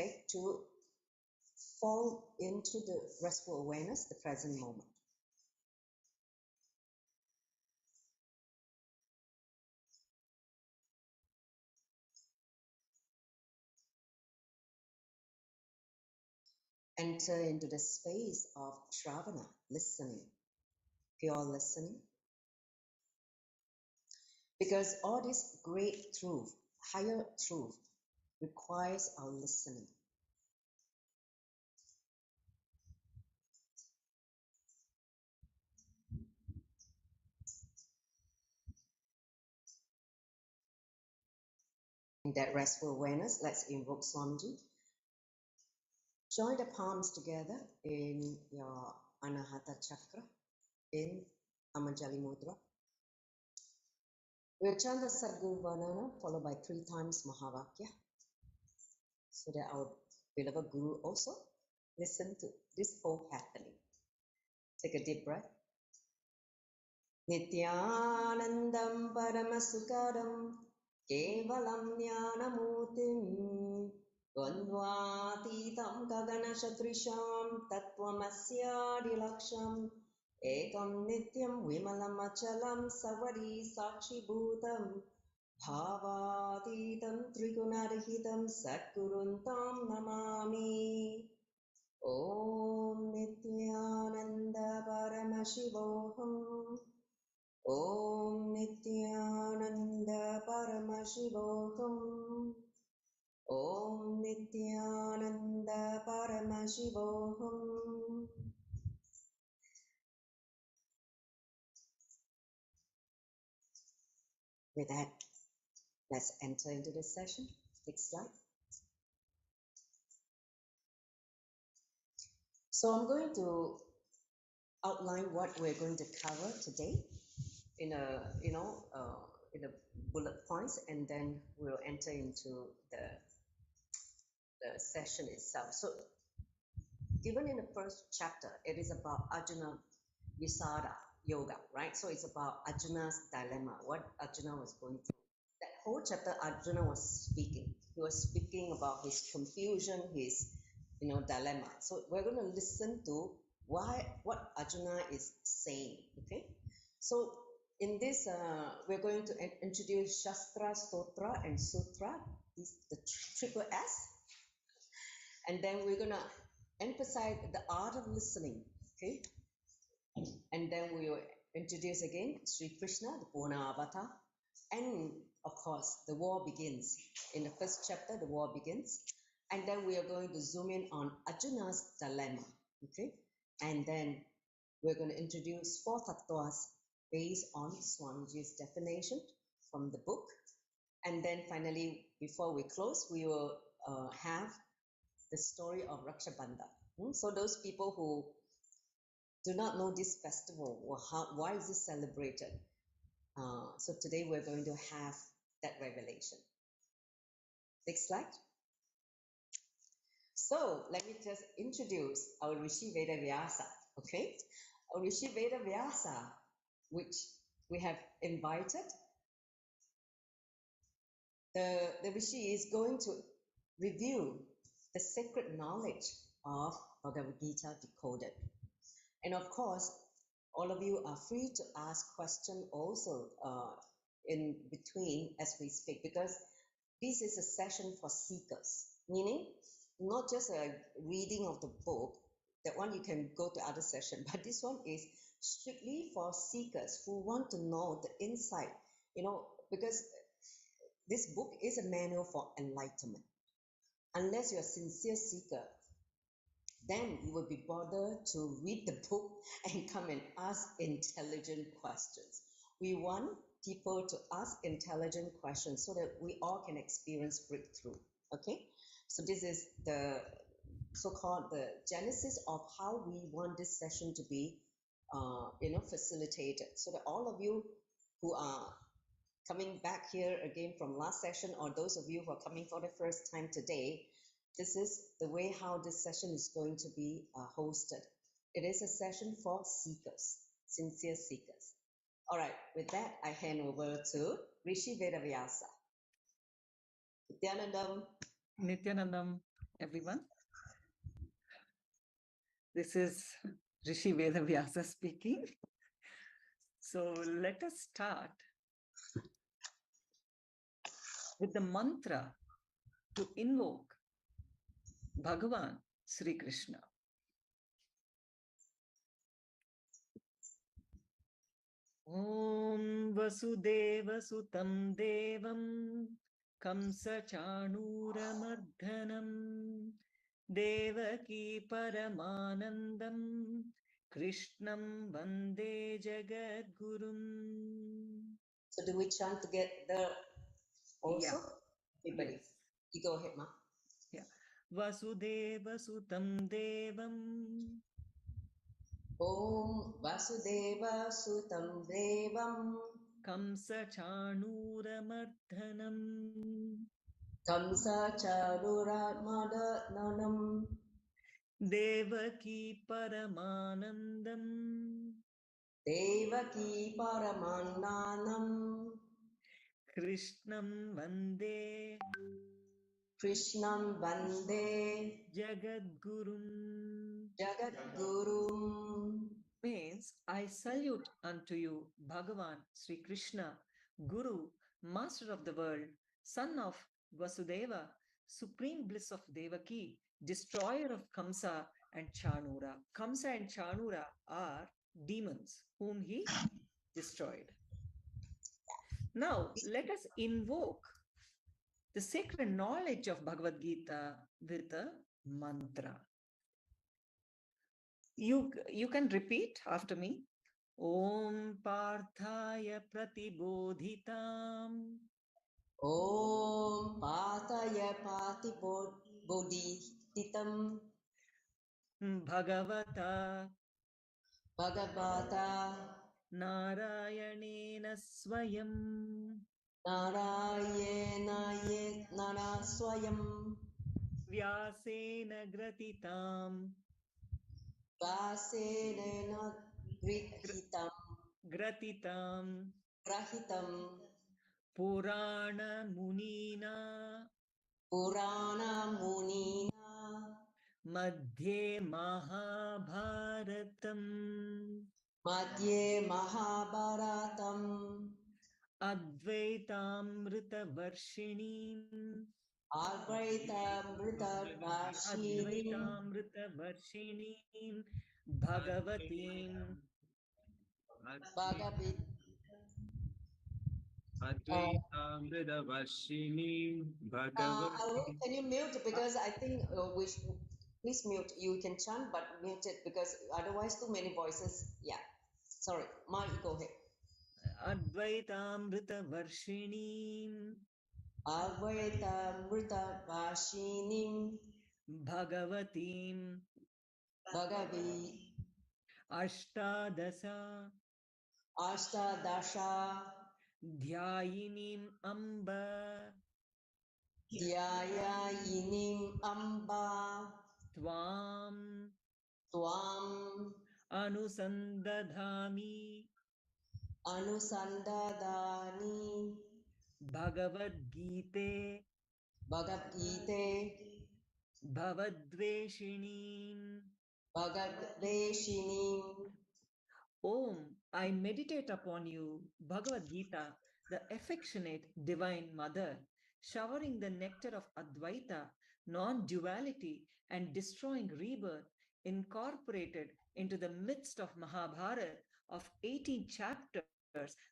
okay, to fall into the restful awareness, the present moment. Enter into the space of Shravana, listening, pure listening. Because all this great truth, higher truth, requires our listening. In that restful awareness, let's invoke Swamiji. Join the palms together in your Anahata chakra, in Amanjali Mudra. We'll chant the Sadguru Varnana followed by 3 times Mahavakya, so that our beloved Guru also listen to this whole happening. Take a deep breath. Nityanandam Paramasukadam Kevalam Jnanamutim Dvandvatitam Gaganashatrisham Tattvamasya Ekam Nityam Vimalam Achalam Savari Sakshi Bhutam Bhavatitam Trigunarahitam Satguruntam Namami. Om Nityananda Paramashivoham. Om Nityananda Paramashivoham. Om Nityananda Paramashivoham. With that, let's enter into the session. Next slide. So I'm going to outline what we're going to cover today in a, in a bullet points, and then we'll enter into the session itself. So given in the first chapter, it is about Arjuna Visada Yoga, right? So it's about Arjuna's dilemma, what Arjuna was going through. That whole chapter, Arjuna was speaking. He was speaking about his confusion, his dilemma. So we're going to listen to what Arjuna is saying. Okay. So in this, we're going to introduce Shastra, Stotra, and Sutra. These the triple S. And then we're going to emphasize the art of listening. Okay. And then we will introduce again Sri Krishna, the Purna Avatar. And of course, the war begins. In the first chapter, the war begins. And then we are going to zoom in on Arjuna's dilemma. Okay. And then we're going to introduce 4 tattvas based on Swamiji's definition from the book. And then finally, before we close, we will have the story of Rakshabandhan. So those people who do not know this festival or why is it celebrated? So today we're going to have that revelation. Next slide. So let me just introduce our Rishi Veda Vyasa. Okay, our Rishi Veda Vyasa, which we have invited. The Rishi is going to review the sacred knowledge of Bhagavad Gita decoded. And of course, all of you are free to ask questions also in between as we speak, because this is a session for seekers, meaning not just a reading of the book, that one you can go to other session, but this one is strictly for seekers who want to know the insight, because this book is a manual for enlightenment. Unless you're a sincere seeker, then you will be bothered to read the book and come and ask intelligent questions. We want people to ask intelligent questions so that we all can experience breakthrough. Okay, so this is the so-called the genesis of how we want this session to be, facilitated, so that all of you who are coming back here again from last session, or those of you who are coming for the first time today, this is the way how this session is going to be hosted. It is a session for seekers, sincere seekers. All right, with that, I hand over to Rishi Vedavyasa. Nityanandam. Nityanandam. everyone. This is Rishi Vedavyasa speaking. So let us start with the mantra to invoke Bhagavan Sri Krishna. Om Vasudeva Sutam Devam Kamsa Chanuramardanam Devaki Paramanandam Krishnam Vande Jagadgurum. So do we chant together also? Everybody. Yes. You go ahead, Ma. Yeah. Vasudeva Sutam Devam Om Vasudeva Sutam Devam Kamsa Chanuramardanam Kamsa Charuratmadanam Devaki Paramanandam Devaki Paramananam Krishnam Vande Krishnam Vande Jagadgurum. Jagadgurum. Means, I salute unto you, Bhagavan Sri Krishna, Guru, Master of the world, Son of Vasudeva, Supreme Bliss of Devaki, Destroyer of Kamsa and Chanura. Kamsa and Chanura are demons whom he destroyed. Now, let us invoke the sacred knowledge of Bhagavad Gita with a mantra. You can repeat after me. Om Parthaya Pratibodhitam Om Pataya Pati Bodhitam Bhagavata Bhagavata Narayanena Swayam Narayena Yetnana Swayam Vyasena Gratitam Vasena Gratitam Grahitam Purana Munina Purana Munina Madhye Mahabharatam Madhye Mahabharatam Advaitamrita Varshinim Advaitamrita Vashinim Advaitamrita Varshinim Bhagavatim Bhagavad Advaitamrita Vashinim Bhagavati. can you mute because I think we should, please mute. You can chant but mute it because otherwise too many voices. Yeah. Sorry. Ma, you go ahead. Advaitamrita Varshinim Advaitamrita Vashinim Bhagavatim Bhagavi Ashtadasa Ashtadasha Dhyayinim Amba Dhyayinim Amba Tvam Tvam Anusandadhami Anusandadani Bhagavad Gita Bhagavad Gita Bhavadveshinim. Bhagaveshinim. Om, I meditate upon you, Bhagavad Gita, the affectionate divine mother, showering the nectar of Advaita, non-duality and destroying rebirth, incorporated into the midst of Mahabharata of 18 chapters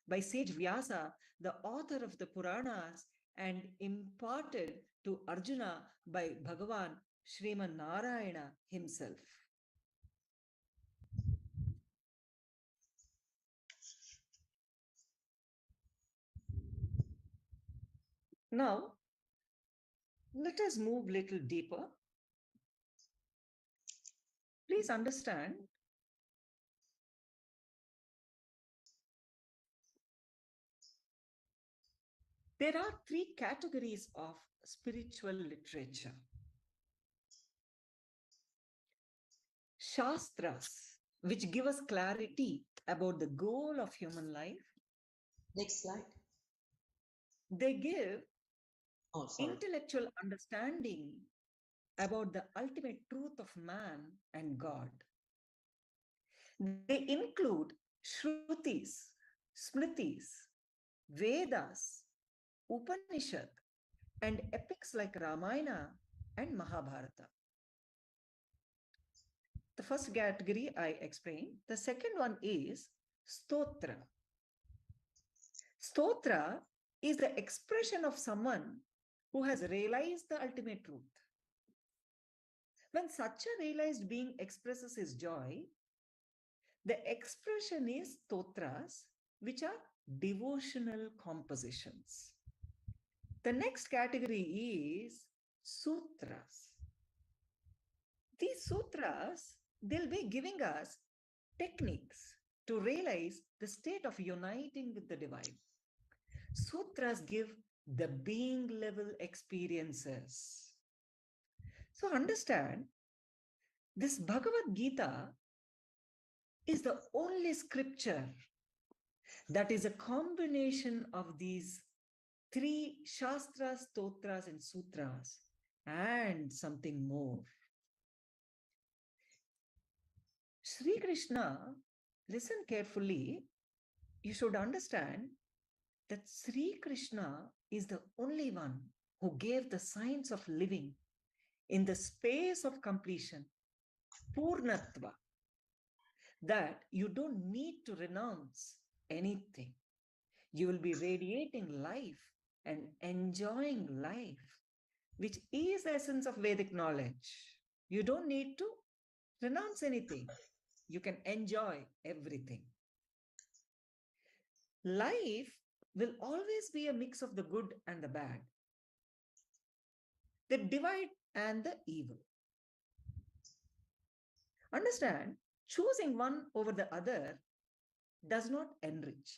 by sage Vyasa, the author of the Puranas, and imparted to Arjuna by Bhagavan Sriman Narayana himself. Now, let us move a little deeper. Please understand there are three categories of spiritual literature. Shastras, which give us clarity about the goal of human life. Next slide. They give intellectual understanding about the ultimate truth of man and God. They include Shrutis, Smritis, Vedas, Upanishad, and epics like Ramayana and Mahabharata. The first category I explained. The second one is Stotra. Stotra is the expression of someone who has realized the ultimate truth. When such a realized being expresses his joy, the expression is stotras, which are devotional compositions. The next category is sutras. These sutras, they'll be giving us techniques to realize the state of uniting with the divine. Sutras give the being level experiences. So understand, this Bhagavad Gita is the only scripture that is a combination of these three shastras, stotras, and sutras, and something more. Sri Krishna, listen carefully, you should understand that Sri Krishna is the only one who gave the science of living in the space of completion, Purnatva, that you don't need to renounce anything. You will be radiating life and enjoying life, which is the essence of Vedic knowledge. You don't need to renounce anything. You can enjoy everything. Life will always be a mix of the good and the bad, the divine and the evil. Understand, choosing one over the other does not enrich.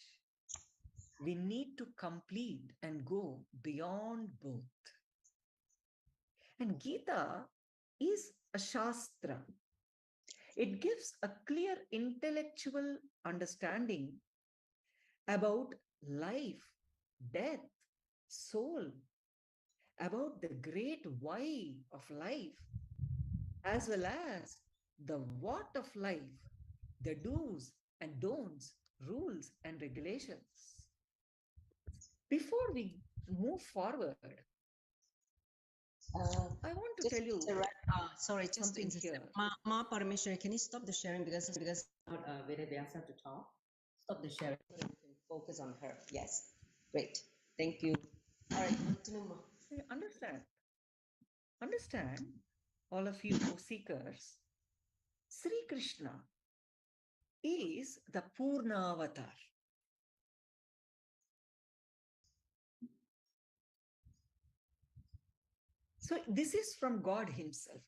We need to complete and go beyond both. And Gita is a Shastra. It gives a clear intellectual understanding about life, death, soul, about the great why of life, as well as the what of life, the do's and don'ts, rules and regulations. Before we move forward, I want to tell you sorry, just something to here. Ma Parmeshwari, can you stop the sharing because not Vedavyasa to talk? Stop the sharing so you can focus on her. Yes, great. Thank you. All right, continue, Ma. Understand, all of you seekers, Sri Krishna is the Purna avatar. So this is from God himself.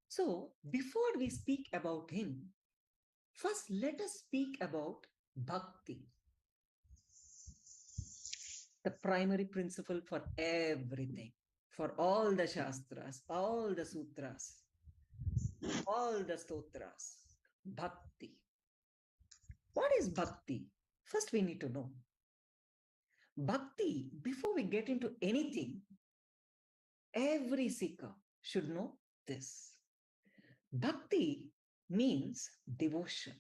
So before we speak about him, first let us speak about bhakti, the primary principle for everything, for all the shastras, all the sutras, all the stotras. Bhakti. What is bhakti? First we need to know. Bhakti, before we get into anything, every seeker should know this. Bhakti means devotion.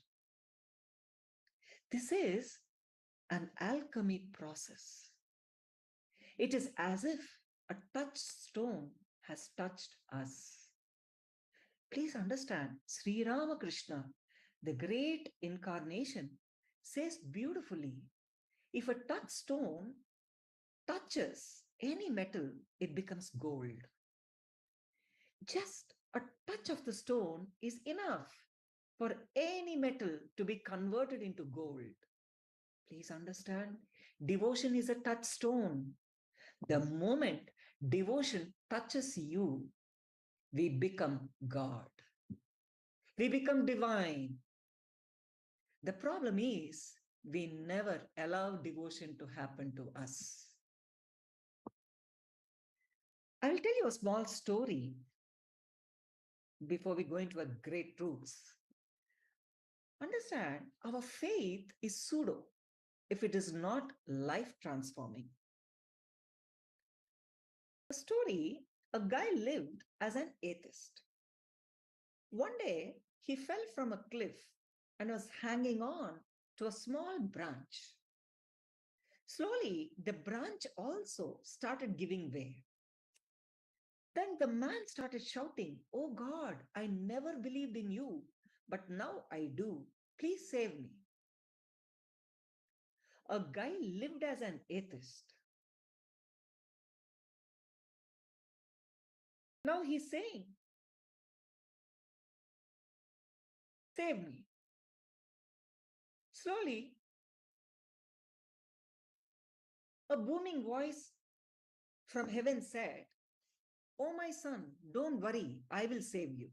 This is an alchemy process. It is as if a touchstone has touched us. Please understand, Sri Ramakrishna, the great incarnation, says beautifully, if a touchstone touches any metal, it becomes gold. Just a touch of the stone is enough for any metal to be converted into gold. Please understand, devotion is a touchstone. The moment devotion touches you, we become God. We become divine. The problem is we never allow devotion to happen to us. I will tell you a small story before we go into a great truths. Understand, our faith is pseudo if it is not life transforming. A story A guy lived as an atheist. One day, he fell from a cliff and was hanging on to a small branch. Slowly, the branch also started giving way. Then the man started shouting, "Oh God, I never believed in you, but now I do. Please save me." A guy lived as an atheist. Now he's saying, "Save me." Slowly, a booming voice from heaven said, "Oh, my son, don't worry, I will save you."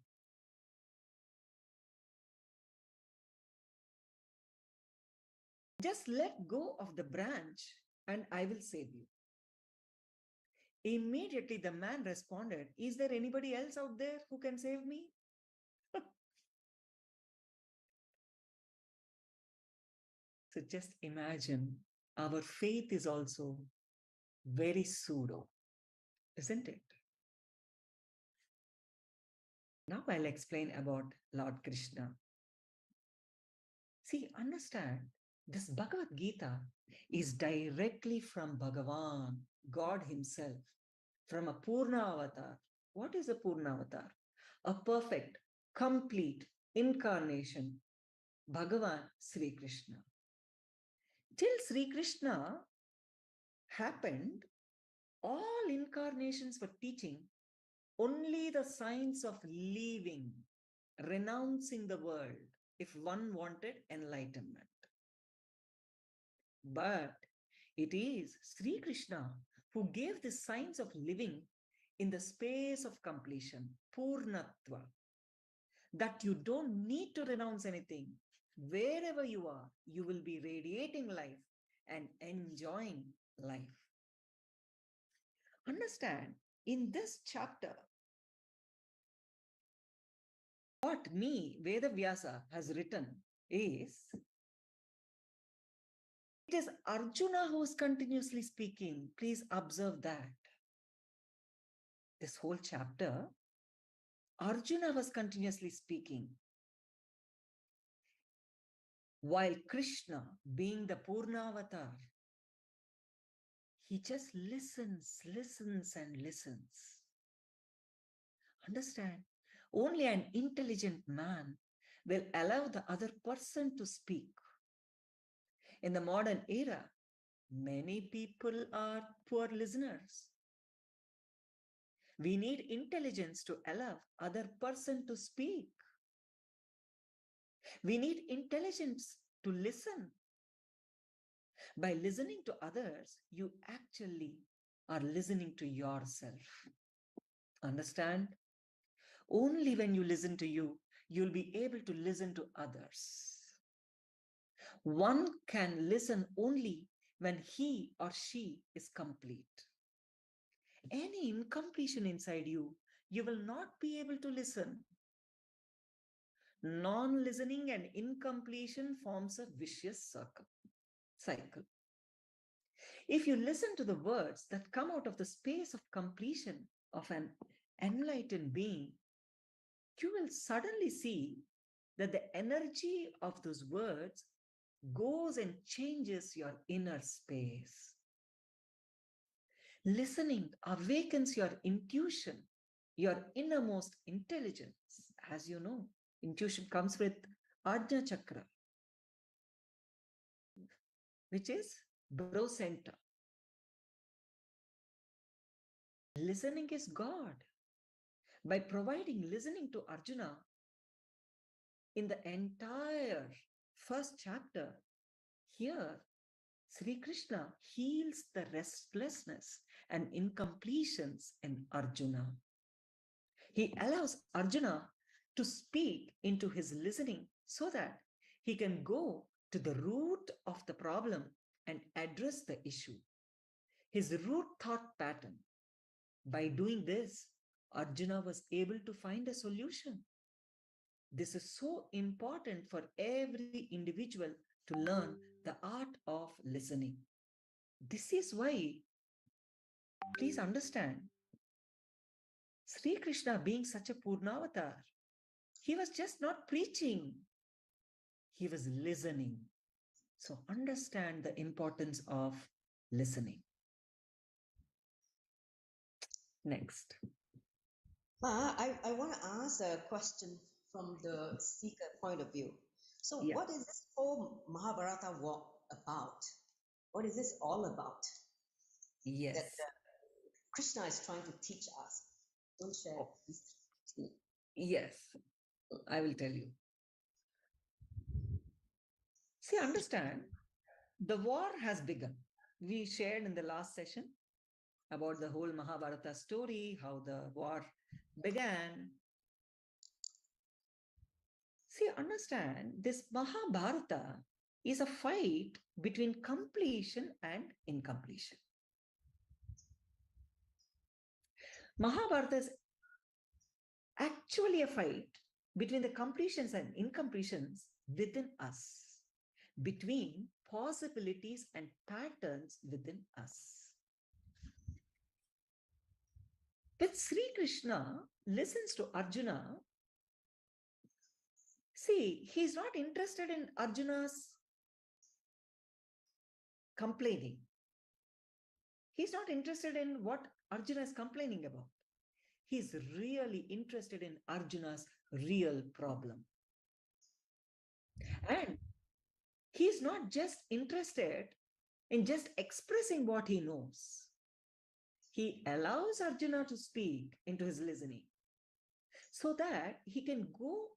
Just let go of the branch and I will save you. Immediately the man responded, "Is there anybody else out there who can save me?" So just imagine our faith is also very pseudo, isn't it? Now I'll explain about Lord Krishna. See, understand, this Bhagavad Gita is directly from Bhagavan, God Himself, from a Purna avatar. What is a Purna avatar? A perfect, complete incarnation, Bhagavan Sri Krishna. Till Sri Krishna happened, all incarnations were teaching only the science of leaving, renouncing the world, if one wanted enlightenment. But it is Sri Krishna who gave the science of living in the space of completion, Purnatva, that you don't need to renounce anything. Wherever you are, you will be radiating life and enjoying life. Understand, in this chapter, what me, Veda Vyasa, has written is, it is Arjuna who is continuously speaking. Please observe that. This whole chapter, Arjuna was continuously speaking, while Krishna, being the Purna avatar, he just listens, listens, and listens. Understand? Only an intelligent man will allow the other person to speak. In the modern era, many people are poor listeners. We need intelligence to allow other person to speak. We need intelligence to listen. By listening to others, you actually are listening to yourself. Understand? Only when you listen to you, you'll be able to listen to others. One can listen only when he or she is complete. Any incompletion inside you, you will not be able to listen. Non-listening and incompletion forms a vicious cycle. If you listen to the words that come out of the space of completion of an enlightened being, you will suddenly see that the energy of those words goes and changes your inner space. Listening awakens your intuition, your innermost intelligence. As you know, intuition comes with Ajna Chakra, which is Bro Center. Listening is God. By providing listening to Arjuna in the entire first chapter, here Sri Krishna heals the restlessness and incompletions in Arjuna. He allows Arjuna to speak into his listening so that he can go to the root of the problem and address the issue, his root thought pattern. By doing this, Arjuna was able to find a solution. This is so important for every individual to learn the art of listening. This is why, please understand, Sri Krishna, being such a Purnavatar, he was just not preaching, he was listening. So understand the importance of listening. Next. I want to ask a question from the speaker point of view. So, Yeah. what is this whole Mahabharata war about? What is this all about? Yes. That Krishna is trying to teach us. Don't share. Oh. Yes, I will tell you. See, understand, the war has begun. We shared in the last session about the whole Mahabharata story, how the war began. See, understand, this Mahabharata is a fight between completion and incompletion. Mahabharata is actually a fight between the completions and incompletions within us, between possibilities and patterns within us. When Sri Krishna listens to Arjuna, see, he's not interested in Arjuna's complaining. He's not interested in what Arjuna is complaining about. He's really interested in Arjuna's real problem. And he's not just interested in just expressing what he knows. He allows Arjuna to speak into his listening so that he can go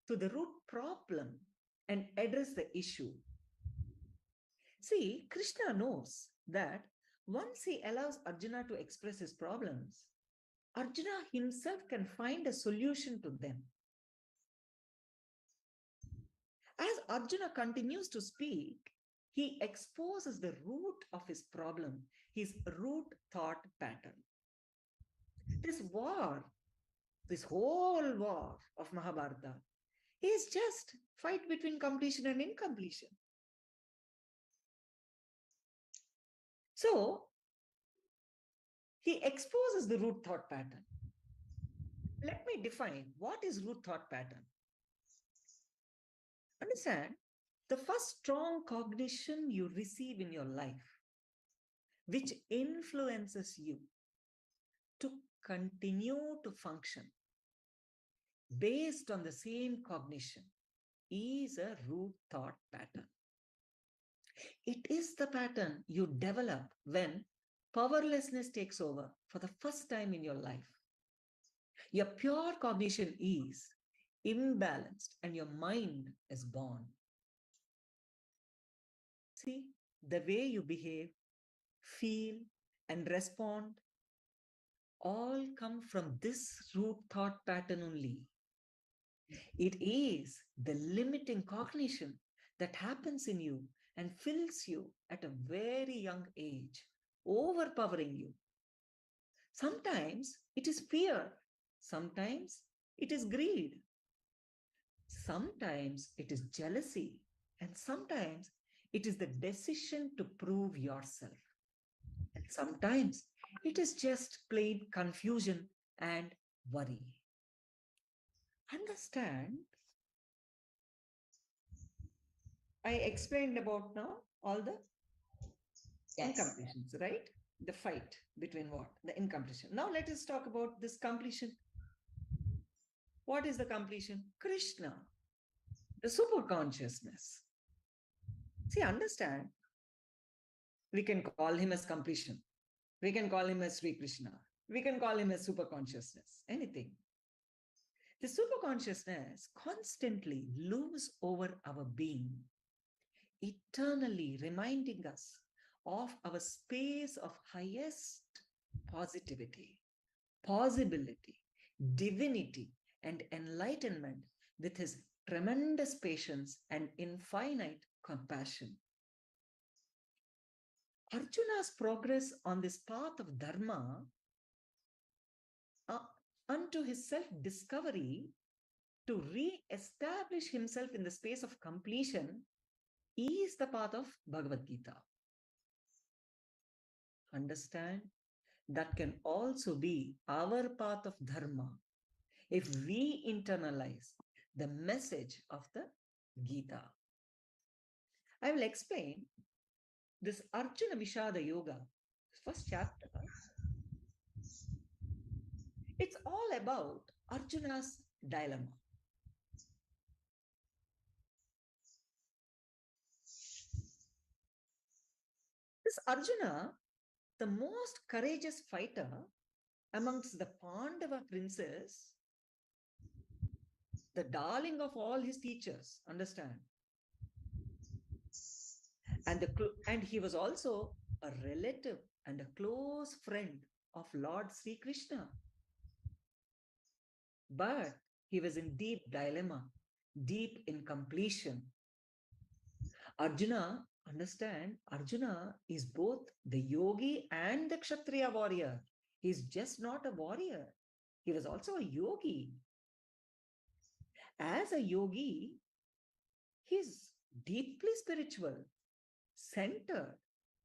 to the root problem and address the issue. See, Krishna knows that once he allows Arjuna to express his problems, Arjuna himself can find a solution to them. As Arjuna continues to speak, he exposes the root of his problem, his root thought pattern. This war, this whole war of Mahabharata, is just fight between completion and incompletion. So, he exposes the root thought pattern. Let me define what is root thought pattern. Understand, the first strong cognition you receive in your life, which influences you to continue to function based on the same cognition, is a root thought pattern. It is the pattern you develop when powerlessness takes over for the first time in your life. Your pure cognition is imbalanced and your mind is born. See, the way you behave, feel, and respond all come from this root thought pattern only. It is the limiting cognition that happens in you and fills you at a very young age, overpowering you. Sometimes it is fear, sometimes it is greed, sometimes it is jealousy, and sometimes it is the decision to prove yourself. And sometimes it is just plain confusion and worry. Understand, I explained about now all the incompletions, right? The fight between what? The incompletion. Now let us talk about this completion. What is the completion? Krishna, the super consciousness. See, understand, we can call him as completion. We can call him as Sri Krishna. We can call him as super consciousness, anything. The super consciousness constantly looms over our being, eternally reminding us of our space of highest positivity, possibility, divinity, and enlightenment with his tremendous patience and infinite compassion. Arjuna's progress on this path of dharma unto his self-discovery to re-establish himself in the space of completion is the path of Bhagavad Gita. Understand? that can also be our path of dharma if we internalize the message of the Gita. I will explain this Arjuna Vishada Yoga, first chapter. It's all about Arjuna's dilemma. This Arjuna, the most courageous fighter amongst the Pandava princes, the darling of all his teachers, understand? And he was also a relative and a close friend of Lord Sri Krishna. But he was in deep dilemma, deep in completion. Arjuna, understand, Arjuna is both the yogi and the Kshatriya warrior. He's just not a warrior. He was also a yogi. As a yogi, he's deeply spiritual, centered,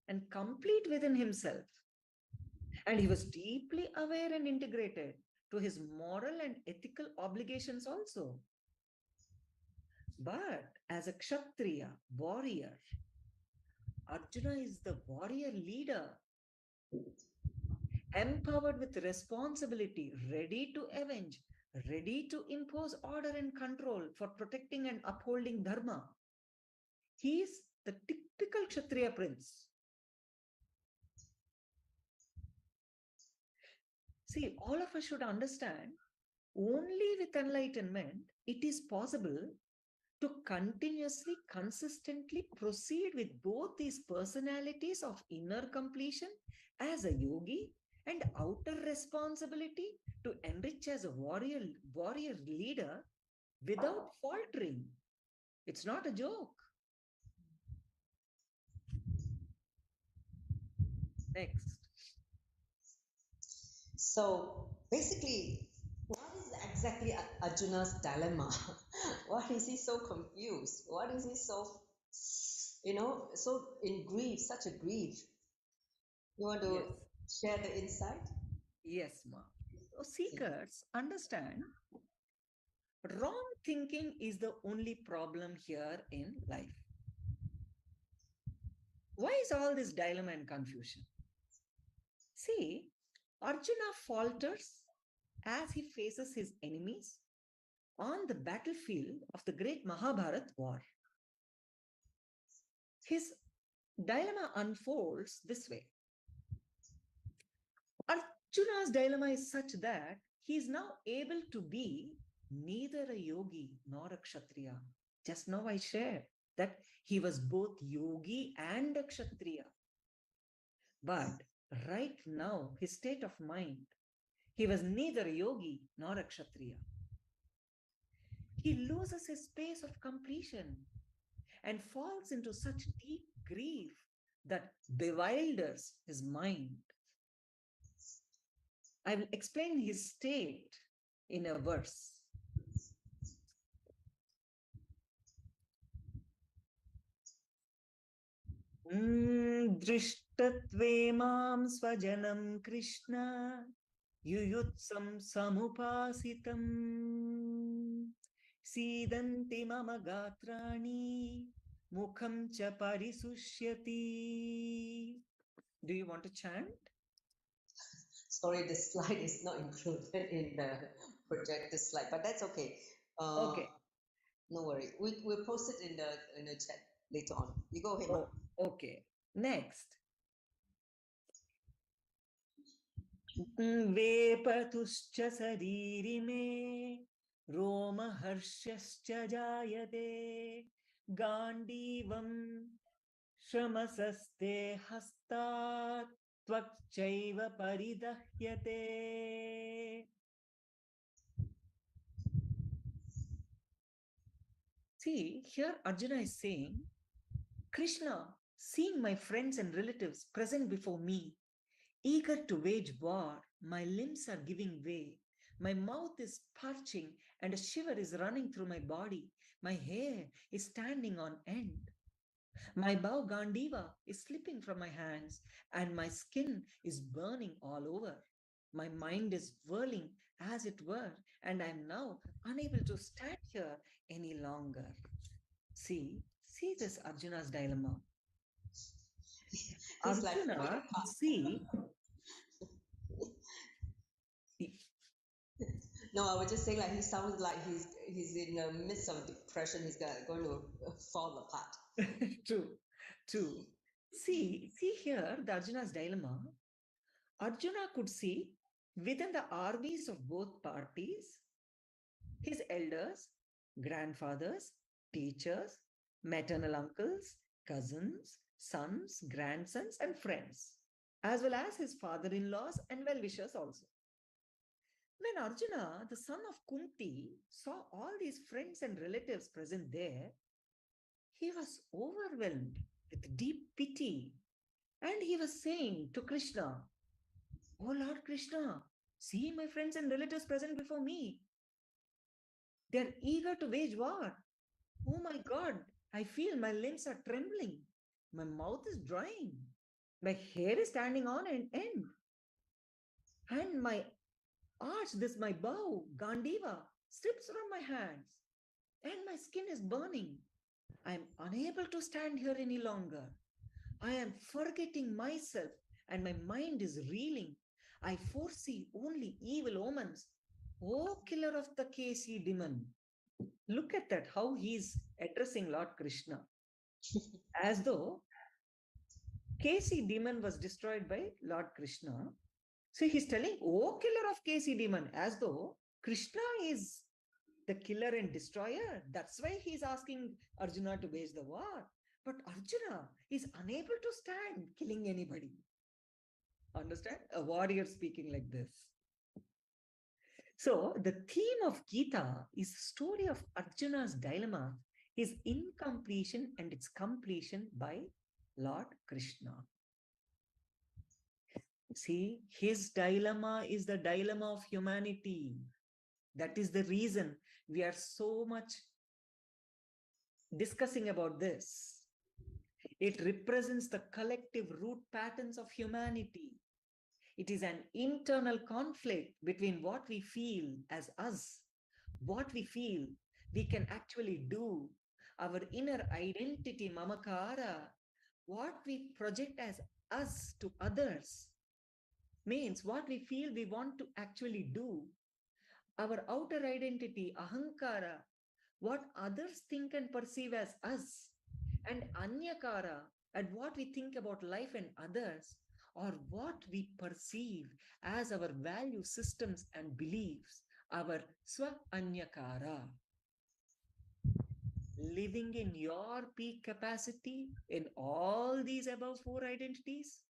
and complete within himself. And he was deeply aware and integrated to his moral and ethical obligations also. But as a Kshatriya warrior, Arjuna is the warrior leader, empowered with responsibility, ready to avenge, ready to impose order and control for protecting and upholding dharma. He is the typical Kshatriya prince. See, all of us should understand only with enlightenment it is possible to continuously, consistently proceed with both these personalities of inner completion as a yogi and outer responsibility to enrich as a warrior leader without faltering. It's not a joke. Next. So basically, what is exactly Arjuna's dilemma? Why is he so confused? What is he so, so in grief, such a grief? You want to share the insight? Yes, ma. So seekers understand wrong thinking is the only problem here in life. Why is all this dilemma and confusion? See, Arjuna falters as he faces his enemies on the battlefield of the great Mahabharat war. His dilemma unfolds this way. Arjuna's dilemma is such that he is now able to be neither a yogi nor a kshatriya. Just now I shared that he was both yogi and a kshatriya. But right now, his state of mind, he was neither a yogi nor a kshatriya. He loses his space of completion and falls into such deep grief that bewilders his mind. I will explain his state in a verse. Drishtatve mam svajanam Krishna युयुत्सं samupasitam सीदन्ति mama gatrani mukham cha parisushyati. Do you want to chant? Sorry, the slide is not included in the projected slide, but that's okay. Okay. No worry. We'll post it in the chat later on. You go ahead. Oh, okay. Next. वेपतुश्च शरीरि मे रोमहर्षश्च जायते गाण्डीवं श्रमसस्ते हस्तात् त्वक्चैव परिदह्यते. See, here Arjuna is saying, Krishna, seeing my friends and relatives present before me, eager to wage war, my limbs are giving way. My mouth is parching and a shiver is running through my body. My hair is standing on end. My bow Gandiva is slipping from my hands, and my skin is burning all over. My mind is whirling, as it were, and I am now unable to stand here any longer. See this Arjuna's dilemma. He's like falling Arjuna could apart. see. No, I would just say like he sounds like he's in the midst of depression. He's going to fall apart. True, true. See here the Arjuna's dilemma. Arjuna could see within the armies of both parties his elders, grandfathers, teachers, maternal uncles, cousins, sons, grandsons, and friends, as well as his father in laws and well wishers also. When Arjuna, the son of Kunti, saw all these friends and relatives present there, he was overwhelmed with deep pity. And he was saying to Krishna, "Oh Lord Krishna, see my friends and relatives present before me. They're eager to wage war. Oh my God, I feel my limbs are trembling. My mouth is drying. My hair is standing on an end. And my arch, this my bow, Gandiva, slips from my hands. And my skin is burning. I am unable to stand here any longer. I am forgetting myself and my mind is reeling. I foresee only evil omens. O killer of the KC demon." Look at that, how he's addressing Lord Krishna. As though KC demon was destroyed by Lord Krishna. So he's telling, "Oh, killer of KC demon," as though Krishna is the killer and destroyer. That's why he's asking Arjuna to wage the war. But Arjuna is unable to stand killing anybody. Understand? A warrior speaking like this. So the theme of Gita is the story of Arjuna's dilemma, his incompletion and its completion by Lord Krishna. See, his dilemma is the dilemma of humanity. That is the reason we are so much discussing about this. It represents the collective root patterns of humanity. It is an internal conflict between what we feel as us, what we feel we can actually do, our inner identity, mamakara, what we project as us to others, means what we feel we want to actually do, our outer identity, ahankara, what others think and perceive as us, and anyakara, and what we think about life and others, or what we perceive as our value systems and beliefs, our swa anyakara. Living in your peak capacity in all these above four identities,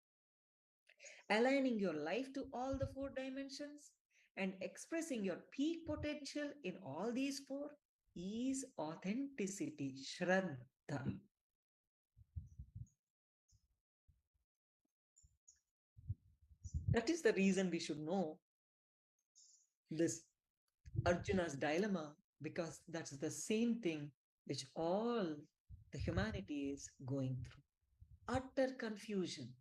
aligning your life to all the four dimensions, and expressing your peak potential in all these four is authenticity, Shraddha. That is the reason we should know this Arjuna's dilemma, because that's the same thing which all the humanity is going through. Utter confusion.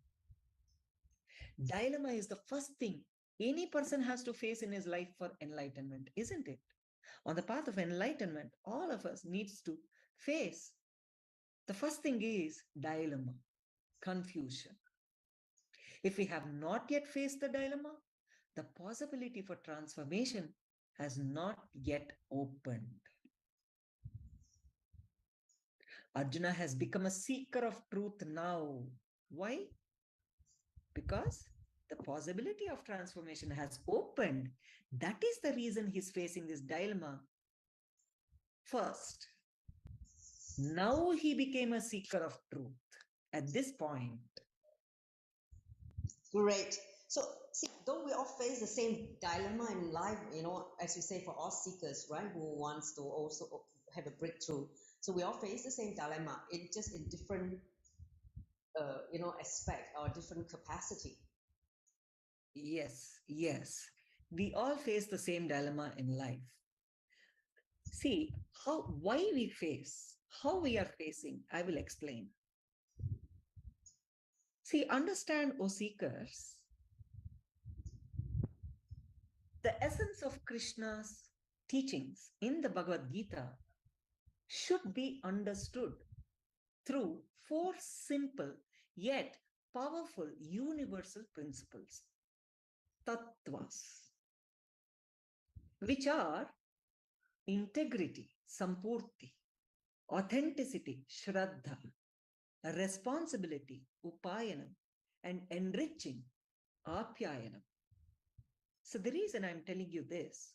Dilemma is the first thing any person has to face in his life for enlightenment, isn't it? On the path of enlightenment, all of us needs to face. The first thing is dilemma, confusion. If we have not yet faced the dilemma, the possibility for transformation has not yet opened. Arjuna has become a seeker of truth now. Why? Because the possibility of transformation has opened. That is the reason he's facing this dilemma. First, now he became a seeker of truth at this point. Great. So, see, don't we all face the same dilemma in life? You know, as you say, for all seekers, right, who wants to also have a breakthrough. So we all face the same dilemma, in just in different, aspect or different capacity. Yes, yes. We all face the same dilemma in life. See, why we face, how we are facing, I will explain. See, understand, O seekers, the essence of Krishna's teachings in the Bhagavad Gita should be understood through four simple yet powerful universal principles, tattvas, which are integrity, sampurti, authenticity, shraddha, responsibility, upayanam, and enriching, apyayanam. So the reason I'm telling you this,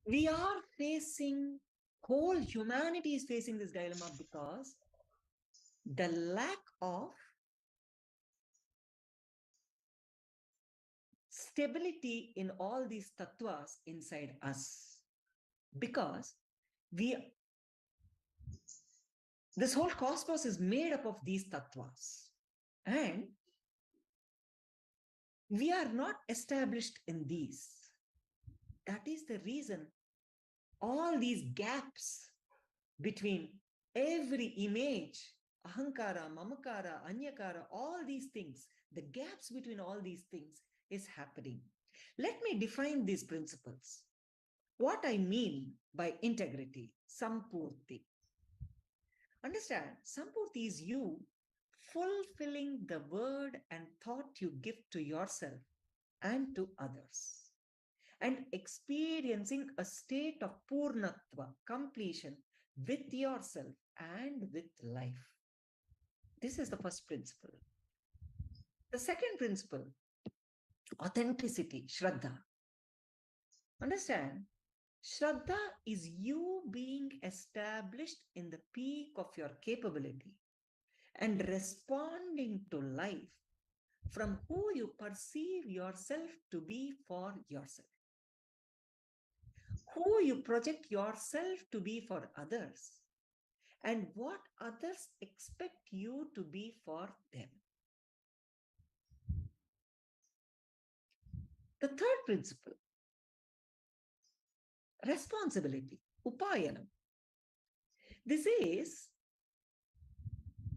we are facing, whole humanity is facing this dilemma because the lack of stability in all these tattvas inside us. Because this whole cosmos is made up of these tattvas. And we are not established in these. That is the reason all these gaps between every image, ahankara, mamakara, anyakara, all these things, the gaps between all these things is happening. Let me define these principles. What I mean by integrity, sampurti. Understand, sampurti is you fulfilling the word and thought you give to yourself and to others, and experiencing a state of purnatva, completion with yourself and with life. This is the first principle. The second principle, authenticity, shraddha. Understand, shraddha is you being established in the peak of your capability and responding to life from who you perceive yourself to be for yourself, who you project yourself to be for others, and what others expect you to be for them. The third principle, responsibility, upayanam. This is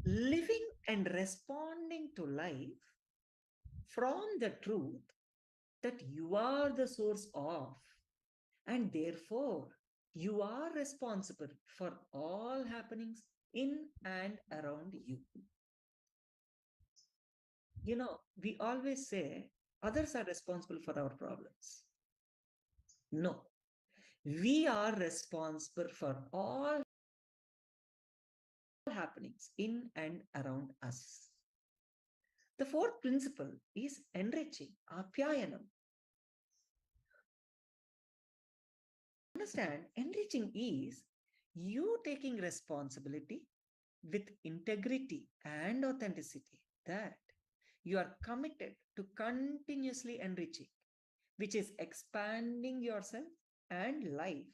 living and responding to life from the truth that you are the source of, and therefore you are responsible for all happenings in and around you. You know, we always say others are responsible for our problems. No, we are responsible for all happenings in and around us. The fourth principle is enriching, apyayanam. Understand, enriching is you taking responsibility with integrity and authenticity, that you are committed to continuously enriching, which is expanding yourself and life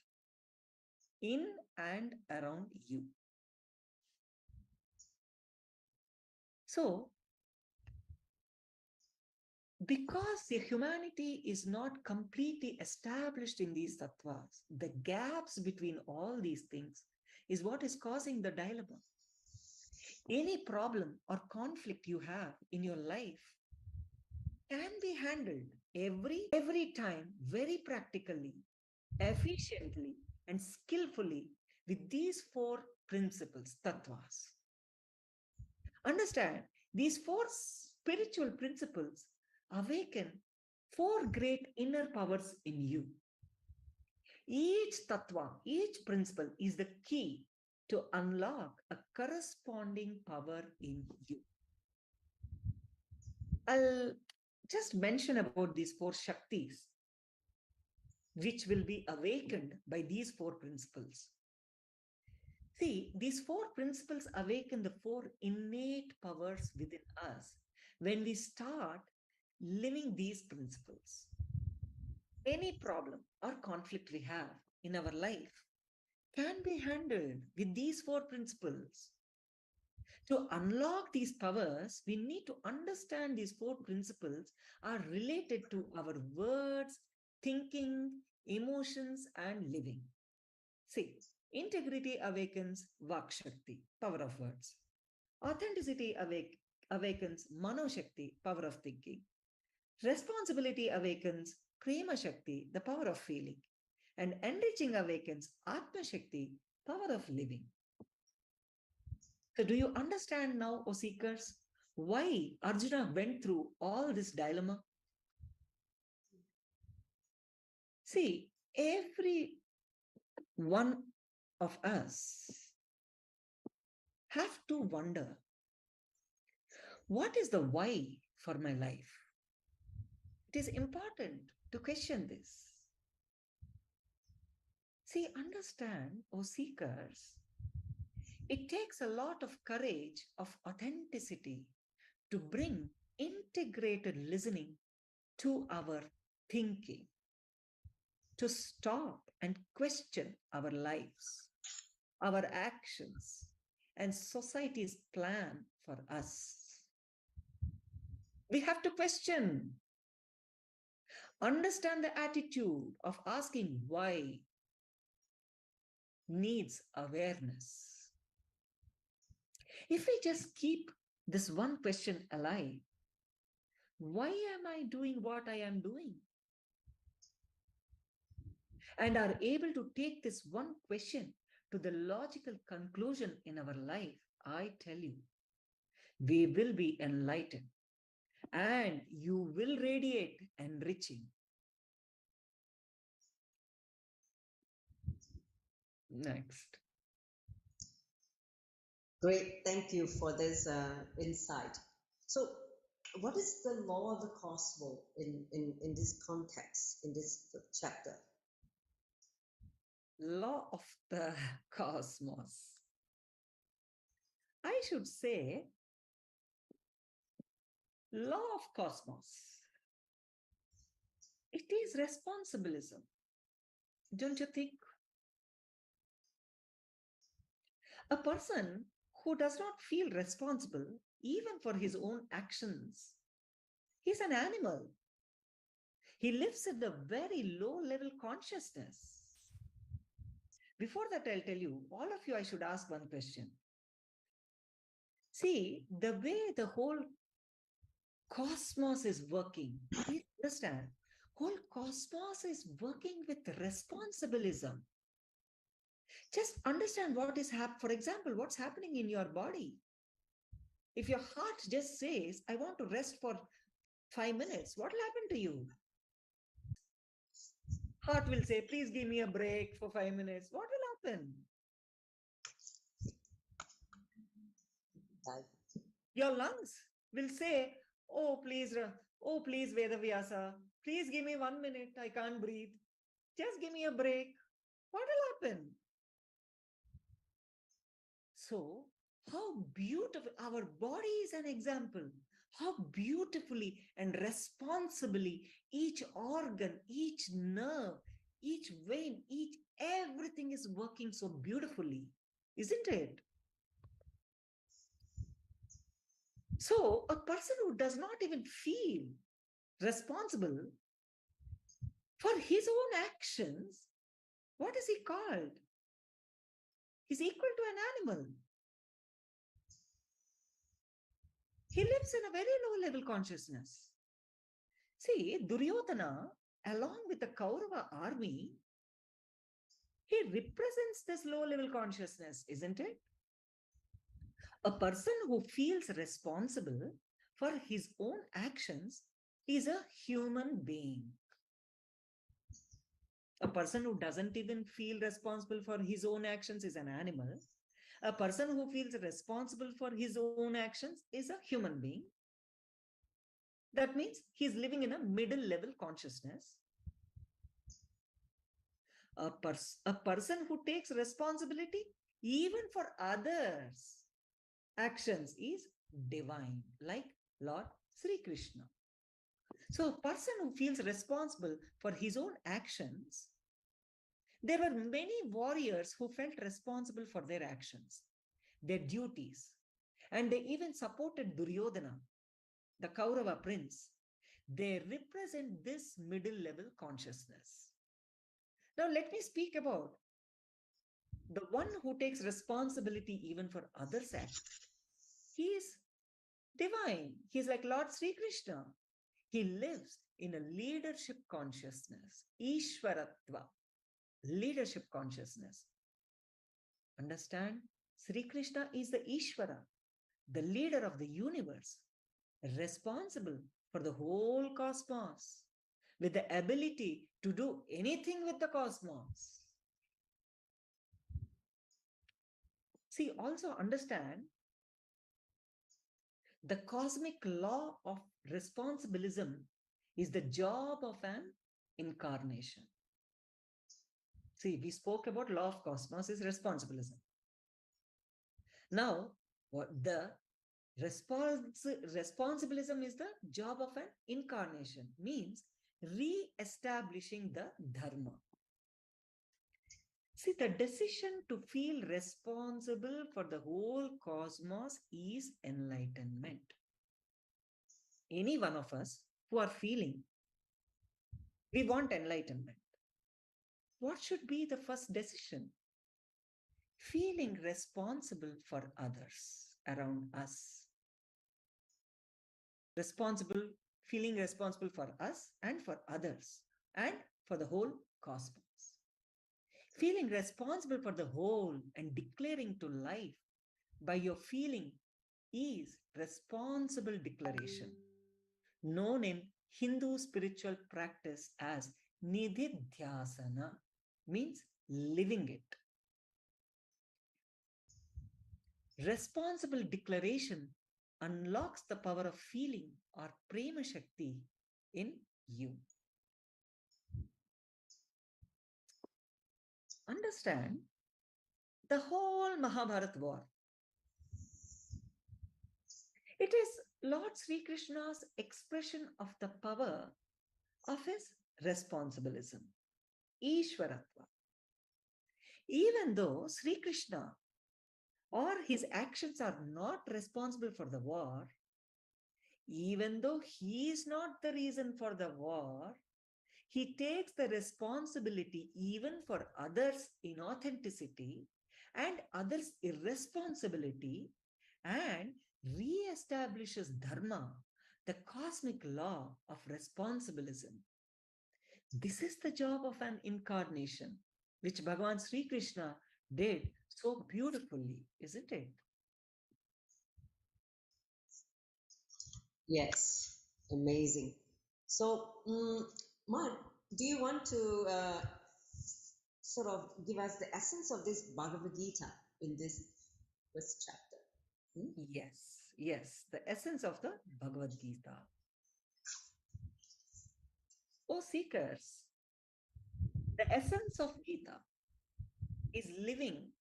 in and around you. So, because the humanity is not completely established in these tattvas, the gaps between all these things is what is causing the dilemma. Any problem or conflict you have in your life can be handled every time very practically, efficiently, and skillfully with these four principles, tattvas. Understand, these four spiritual principles awaken four great inner powers in you. Each tattva, each principle is the key to unlock a corresponding power in you. I'll just mention about these four shaktis, which will be awakened by these four principles. See, these four principles awaken the four innate powers within us when we start living these principles. Any problem or conflict we have in our life can be handled with these four principles. To unlock these powers, we need to understand these four principles are related to our words, thinking, emotions, and living. See, integrity awakens Vak Shakti, power of words. Authenticity awakens Mano Shakti, power of thinking. Responsibility awakens Prema Shakti, the power of feeling. And enriching awakens Atma Shakti, power of living. So, do you understand now, O seekers, why Arjuna went through all this dilemma? See, every one of us have to wonder, what is the why for my life? It is important to question this. See, understand, O seekers, it takes a lot of courage, of authenticity to bring integrated listening to our thinking, to stop and question our lives, our actions, and society's plan for us. We have to question, understand the attitude of asking why needs awareness. If we just keep this one question alive, why am I doing what I am doing? And are able to take this one question to the logical conclusion in our life, I tell you, we will be enlightened and you will radiate enriching. Next. Great, thank you for this insight. So, what is the law of the cosmos in this context, in this chapter? Law of the cosmos. I should say, law of cosmos. It is responsibilism. Don't you think? A person who does not feel responsible even for his own actions, he's an animal. He lives in a very low level consciousness. Before that, I'll tell you, all of you, I should ask one question. See, the way the whole cosmos is working, please understand, whole cosmos is working with responsibilism. Just understand what is happening. For example, what's happening in your body. If your heart just says, I want to rest for 5 minutes, what will happen to you? Heart will say, please give me a break for 5 minutes. What will happen? Your lungs will say, oh, please, Vedavyasa, please give me 1 minute. I can't breathe. Just give me a break. What will happen? So, how beautiful, our body is an example. How beautifully and responsibly each organ, each nerve, each vein, everything is working so beautifully, isn't it? So, a person who does not even feel responsible for his own actions, what is he called? He's equal to an animal. He lives in a very low level consciousness. See, Duryodhana, along with the Kaurava army, he represents this low level consciousness, isn't it? A person who feels responsible for his own actions is a human being. A person who doesn't even feel responsible for his own actions is an animal. A person who feels responsible for his own actions is a human being. That means he's living in a middle level consciousness. A person who takes responsibility even for others' actions is divine, like Lord Sri Krishna. So a person who feels responsible for his own actions, there were many warriors who felt responsible for their actions, their duties, and they even supported Duryodhana, the Kaurava prince. They represent this middle level consciousness. Now let me speak about the one who takes responsibility even for others' actions. He is divine. He's like Lord Sri Krishna. He lives in a leadership consciousness, Ishwaratva, leadership consciousness. Understand? Sri Krishna is the Ishvara, the leader of the universe, responsible for the whole cosmos, with the ability to do anything with the cosmos. See, also understand the cosmic law of responsibilism is the job of an incarnation. See, we spoke about law of cosmos is responsibilism. Now, what the responsibilism is the job of an incarnation, means re-establishing the dharma. See, the decision to feel responsible for the whole cosmos is enlightenment. Any one of us who are feeling we want enlightenment, what should be the first decision? Feeling responsible for others around us. Feeling responsible for us and for others and for the whole cosmos. Feeling responsible for the whole and declaring to life by your feeling is responsible declaration, known in Hindu spiritual practice as nididhyasana, means living it. Responsible declaration unlocks the power of feeling or prema shakti in you. Understand the whole Mahabharata war. It is Lord Sri Krishna's expression of the power of his responsibilism, Ishwaratva. Even though Sri Krishna or his actions are not responsible for the war, even though he is not the reason for the war, he takes the responsibility even for others' inauthenticity and others' irresponsibility and re-establishes dharma, the cosmic law of responsibilism. This is the job of an incarnation, which Bhagavan Sri Krishna did so beautifully, isn't it? Yes, amazing. So, Mark, do you want to sort of give us the essence of this Bhagavad Gita in this first chapter? Yes, the essence of the Bhagavad Gita. O seekers, the essence of Gita is living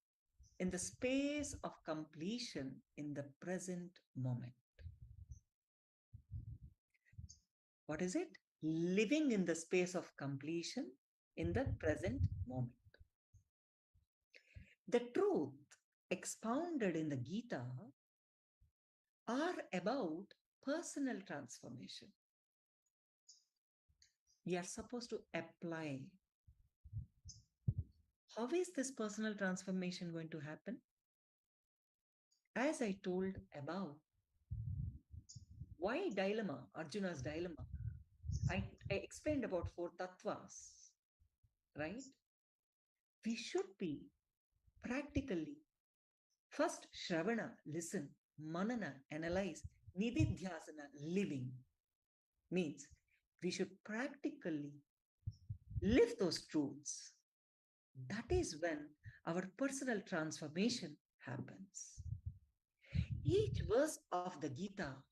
in the space of completion in the present moment. What is it? Living in the space of completion in the present moment. The truth expounded in the Gita are about personal transformation. We are supposed to apply. How is this personal transformation going to happen? As I told above, why dilemma, Arjuna's dilemma? I explained about 4 tattvas, right? We should be practically first Shravana, listen, Manana, analyze, Nididhyasana, living. Means we should practically live those truths. That is when our personal transformation happens. Each verse of the Gita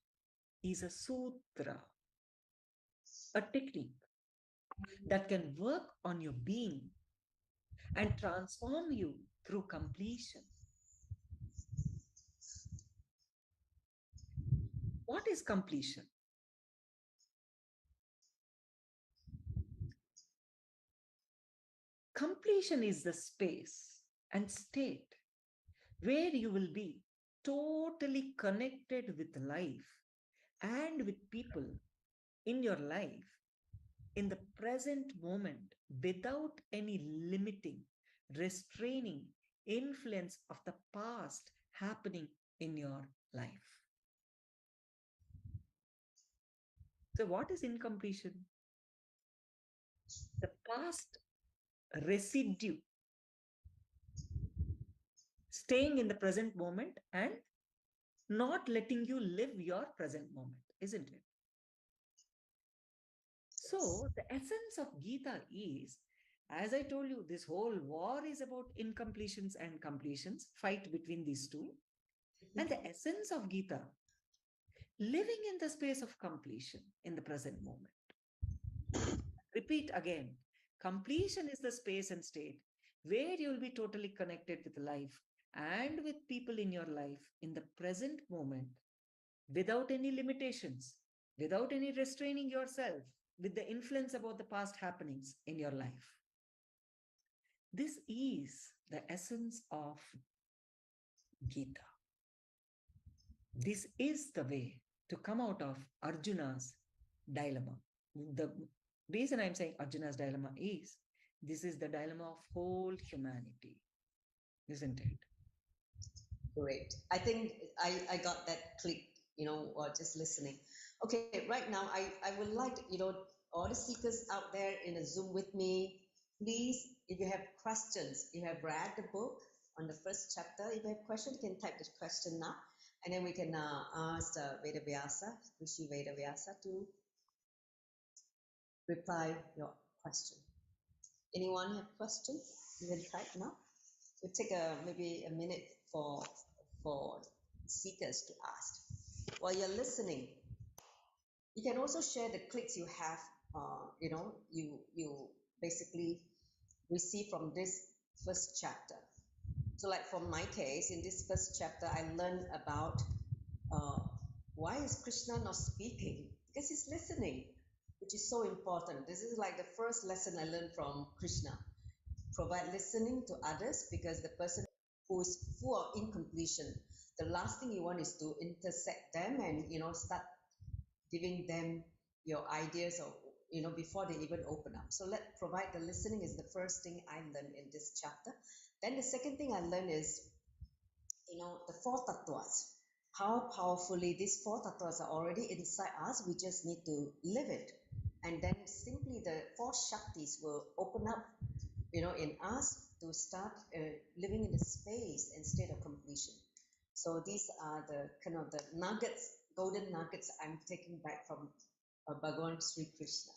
is a sutra, a technique that can work on your being and transform you through completion. What is completion? Completion is the space and state where you will be totally connected with life and with people in your life in the present moment without any limiting, restraining influence of the past happening in your life. So what is incompletion? The past residue staying in the present moment and not letting you live your present moment, isn't it? So the essence of Gita is, as I told you, this whole war is about incompletions and completions, fight between these two. And the essence of Gita, living in the space of completion in the present moment. Repeat again, completion is the space and state where you will be totally connected with life and with people in your life in the present moment without any limitations, without any restraining yourself with the influence about the past happenings in your life. This is the essence of Gita. This is the way to come out of Arjuna's dilemma. The reason I'm saying Arjuna's dilemma is this is the dilemma of whole humanity, isn't it? Great. I think I got that click, or just listening. Okay, right now I would like, all the seekers out there in the Zoom with me, please, if you have questions, you have read the book on the first chapter, if you have questions, you can type the question now, and then we can ask Vedavyasa, Rishi Vedavyasa to reply your question. Anyone have questions? You can type now. We'll take maybe a minute for seekers to ask. While you're listening, you can also share the clicks you have, you basically receive from this first chapter. So like for my case, in this first chapter, I learned about why is Krishna not speaking? Because he's listening, which is so important. This is like the first lesson I learned from Krishna. Provide listening to others, because the person who is full of incompletion, the last thing you want is to intersect them and start giving them your ideas, or before they even open up. So provide the listening is the first thing I learned in this chapter. Then the second thing I learned is the four tattvas, how powerfully these four tattvas are already inside us. We just need to live it, and then simply the four shaktis will open up in us to start living in the space instead of completion. So these are the kind of the nuggets, golden nuggets I'm taking back from Bhagavan Sri Krishna.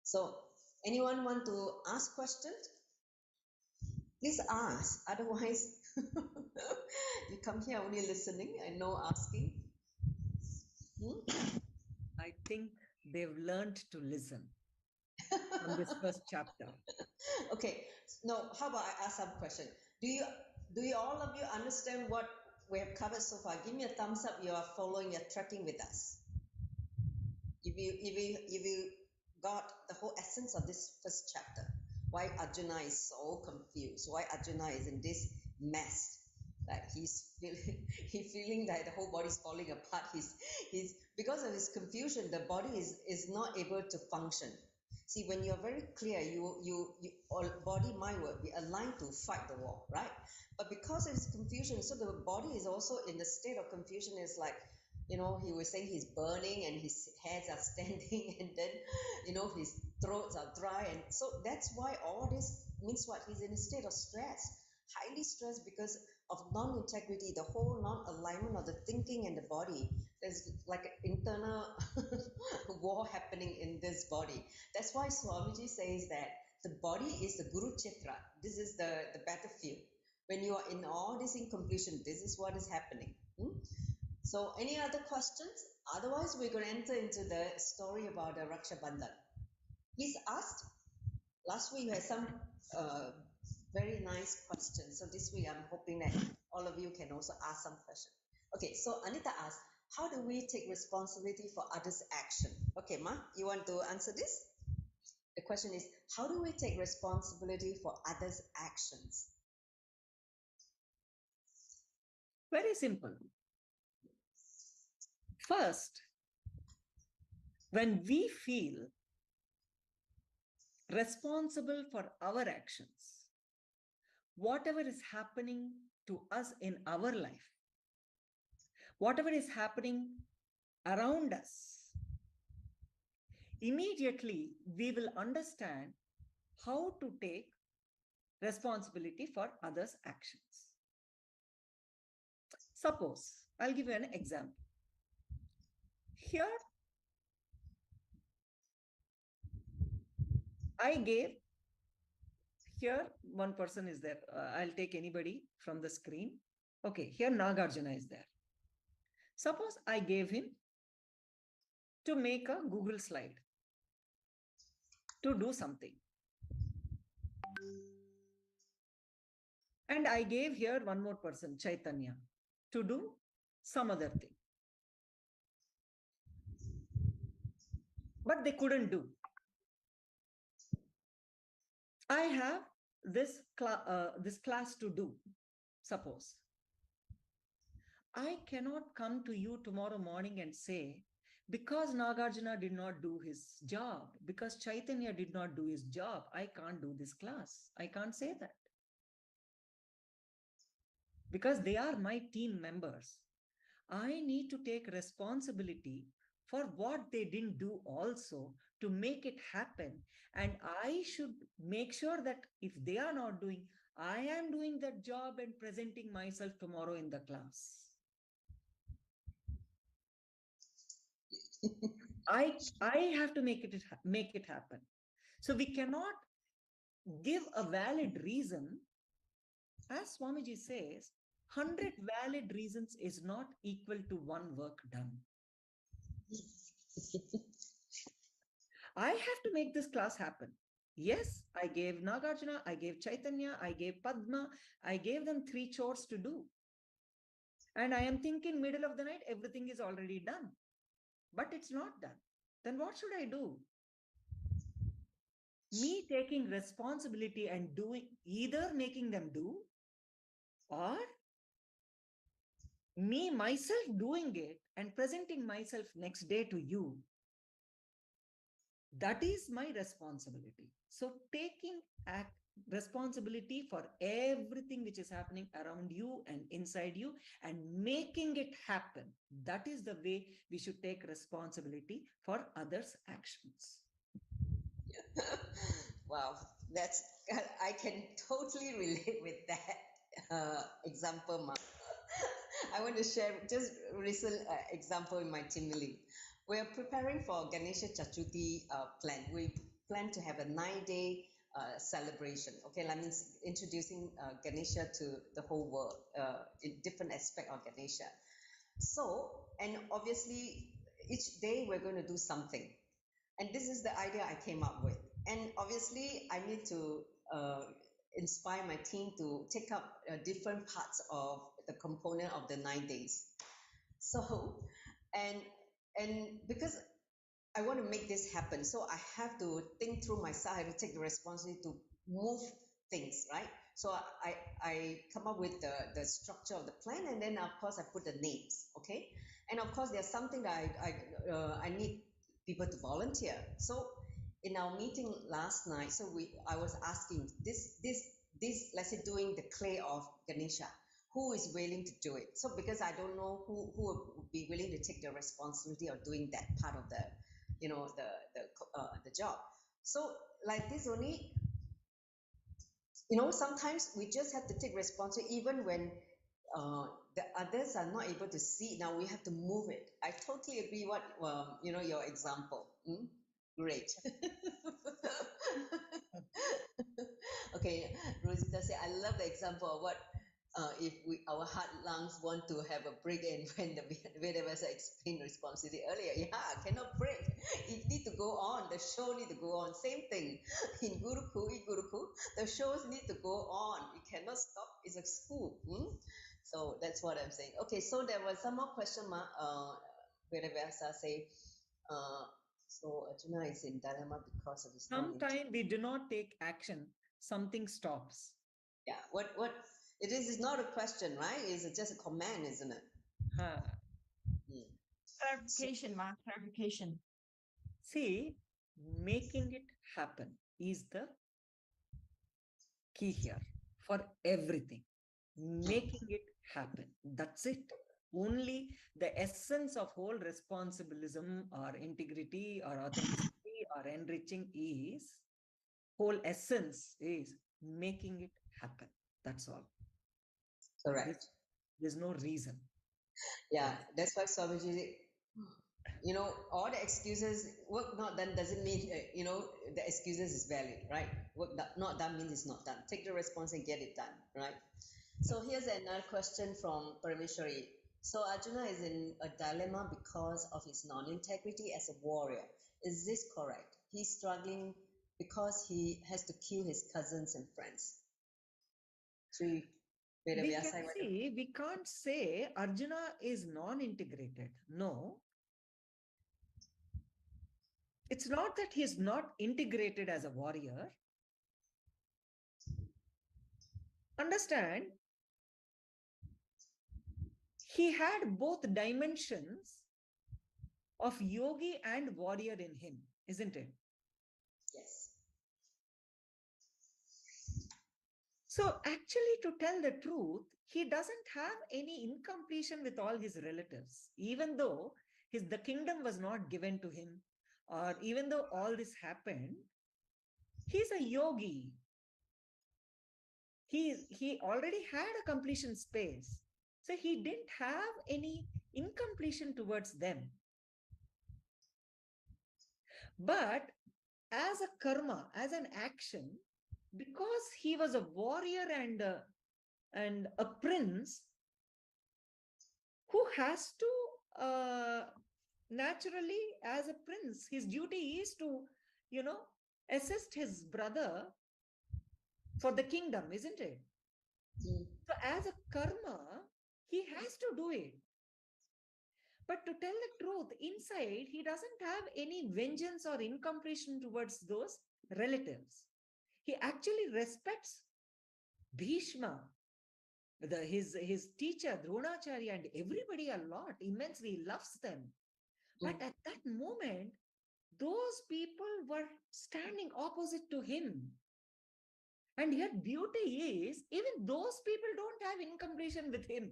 So anyone want to ask questions? Please ask. Otherwise, you come here only listening and no asking. I think they've learned to listen from this first chapter. Okay. No, how about I ask some question? Do you all of you understand what we have covered so far? Give me a thumbs up. You are following, you're tracking with us. If you got the whole essence of this first chapter, why Arjuna is so confused, why Arjuna is in this mess, like he's feeling that the whole body is falling apart. He's because of his confusion, the body is not able to function. See, when you're very clear, you all body mind will be aligned to fight the war, right? But because of his confusion, so the body is also in the state of confusion. Is like, he was saying he's burning and his hairs are standing, and then his throats are dry, and so that's why all this means what he's in a state of stress, highly stressed because of non-integrity, the whole non-alignment of the thinking and the body. There's like an internal war happening in this body. That's why Swamiji says that the body is the Guru Chitra. This is the battlefield. When you are in all this incompletion, this is what is happening. So any other questions? Otherwise, we're going to enter into the story about the Raksha Bandhan. Please ask. Last week we had some very nice questions. So this week I'm hoping that all of you can also ask some questions. Okay, so Anita asked, how do we take responsibility for others' action? Okay, Ma, you want to answer this? The question is, how do we take responsibility for others' actions? Very simple. First, when we feel responsible for our actions, whatever is happening to us in our life, whatever is happening around us, immediately we will understand how to take responsibility for others' actions. Suppose, I'll give you an example. Here, I gave, here one person is there. I'll take anybody from the screen. Okay, here Nagarjuna is there. Suppose I gave him to make a Google slide to do something. And I gave here one more person, Chaitanya, to do some other thing. But they couldn't do. I have this class to do, suppose. I cannot come to you tomorrow morning and say, because Nagarjuna did not do his job, because Chaitanya did not do his job, I can't do this class. I can't say that. Because they are my team members. I need to take responsibility for what they didn't do also to make it happen. And I should make sure that if they are not doing, I am doing that job and presenting myself tomorrow in the class. I have to make it happen. So we cannot give a valid reason. As Swamiji says, 100 valid reasons is not equal to one work done. I have to make this class happen. Yes, I gave Nagarjuna, I gave Chaitanya, I gave Padma, I gave them 3 chores to do. And I am thinking middle of the night, everything is already done. But it's not done. Then what should I do? Me taking responsibility and doing, either making them do, or me myself doing it and presenting myself next day to you. That is my responsibility. So taking responsibility for everything which is happening around you and inside you and making it happen. That is the way we should take responsibility for others' actions. Wow, I can totally relate with that example, Mark. I want to share just a recent example in my team meeting. We're preparing for Ganesha Chaturthi plan. We plan to have a 9-day celebration. Okay, that means introducing Ganesha to the whole world in different aspect of Ganesha. So, and obviously each day we're going to do something. And this is the idea I came up with. And obviously I need to inspire my team to take up different parts of the component of the 9 days. So, and because I want to make this happen, so I have to think through myself. I have to take the responsibility to move things, right? So I come up with the structure of the plan, and then of course I put the names, okay? And of course there's something that I need people to volunteer. So in our meeting last night, so I was asking this let's say doing the clay of Ganesha, who is willing to do it? So because I don't know who would be willing to take the responsibility of doing that part of the, you know, the job. So like this only, you know, sometimes we just have to take responsibility even when the others are not able to see it. Now we have to move it. I totally agree what you know, your example. Great. Okay, Rosita said, I love the example of what if our heart lungs want to have a break, and when the Vedavasa explained responsibility earlier, yeah, cannot break. It need to go on. The show need to go on. Same thing in Guruku, the shows need to go on. You cannot stop. It's a school. So that's what I'm saying. Okay, so there was some more question. Vedavasa say, so Arjuna is in dilemma because of his. Sometimes we do not take action, something stops. Yeah, what it is not a question, right? It's just a command, isn't it? Clarification, Ma, clarification. See, making it happen is the key here for everything. Making it happen. That's it. Only the essence of whole responsibilism or integrity or authenticity or enriching is, whole essence is making it happen. That's all. Correct. There's no reason. Yeah, that's why Swamiji, all the excuses, work not done doesn't mean, the excuses is valid, right? Work not done means it's not done. Take the response and get it done, right? So here's another question from Parameshwari. So Arjuna is in a dilemma because of his non-integrity as a warrior. Is this correct? He's struggling because he has to kill his cousins and friends. We can't say Arjuna is non-integrated. No. It's not that he's not integrated as a warrior. Understand, he had both dimensions of yogi and warrior in him, isn't it? Yes. So actually, to tell the truth, he doesn't have any incompletion with all his relatives, even though the kingdom was not given to him, or even though all this happened. He's a yogi. He already had a completion space. So he didn't have any incompletion towards them. But as a karma, as an action, because he was a warrior and a prince who has to, naturally, as a prince, his duty is to, assist his brother for the kingdom, isn't it? So as a karma, he has to do it. But to tell the truth, inside, he doesn't have any vengeance or incompletion towards those relatives. He actually respects Bhishma, his teacher, Dronacharya, and everybody a lot, immensely loves them. But at that moment, those people were standing opposite to him. And yet beauty is, even those people don't have incompletion with him.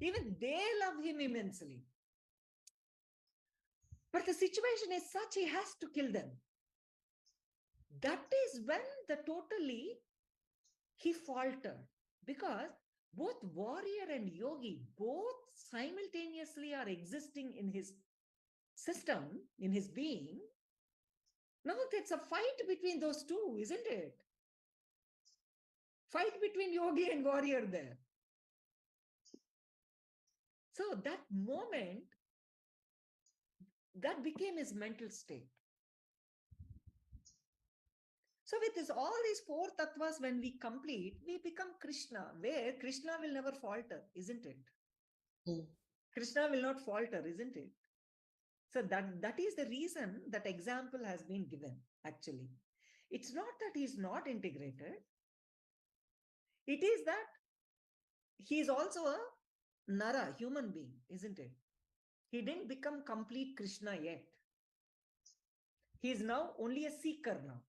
Even they love him immensely. But the situation is such, he has to kill them. That is when he faltered. Because both warrior and yogi, both simultaneously are existing in his system, in his being. Now it's a fight between those two, isn't it? Fight between yogi and warrior there. So that moment, that became his mental state. So with all these four tattvas, when we complete, we become Krishna, where Krishna will never falter, isn't it? Krishna will not falter, isn't it? So that is the reason that example has been given, actually. It's not that he's not integrated. It is that he is also a Nara, human being, isn't it? He didn't become complete Krishna yet. He is now only a seeker now.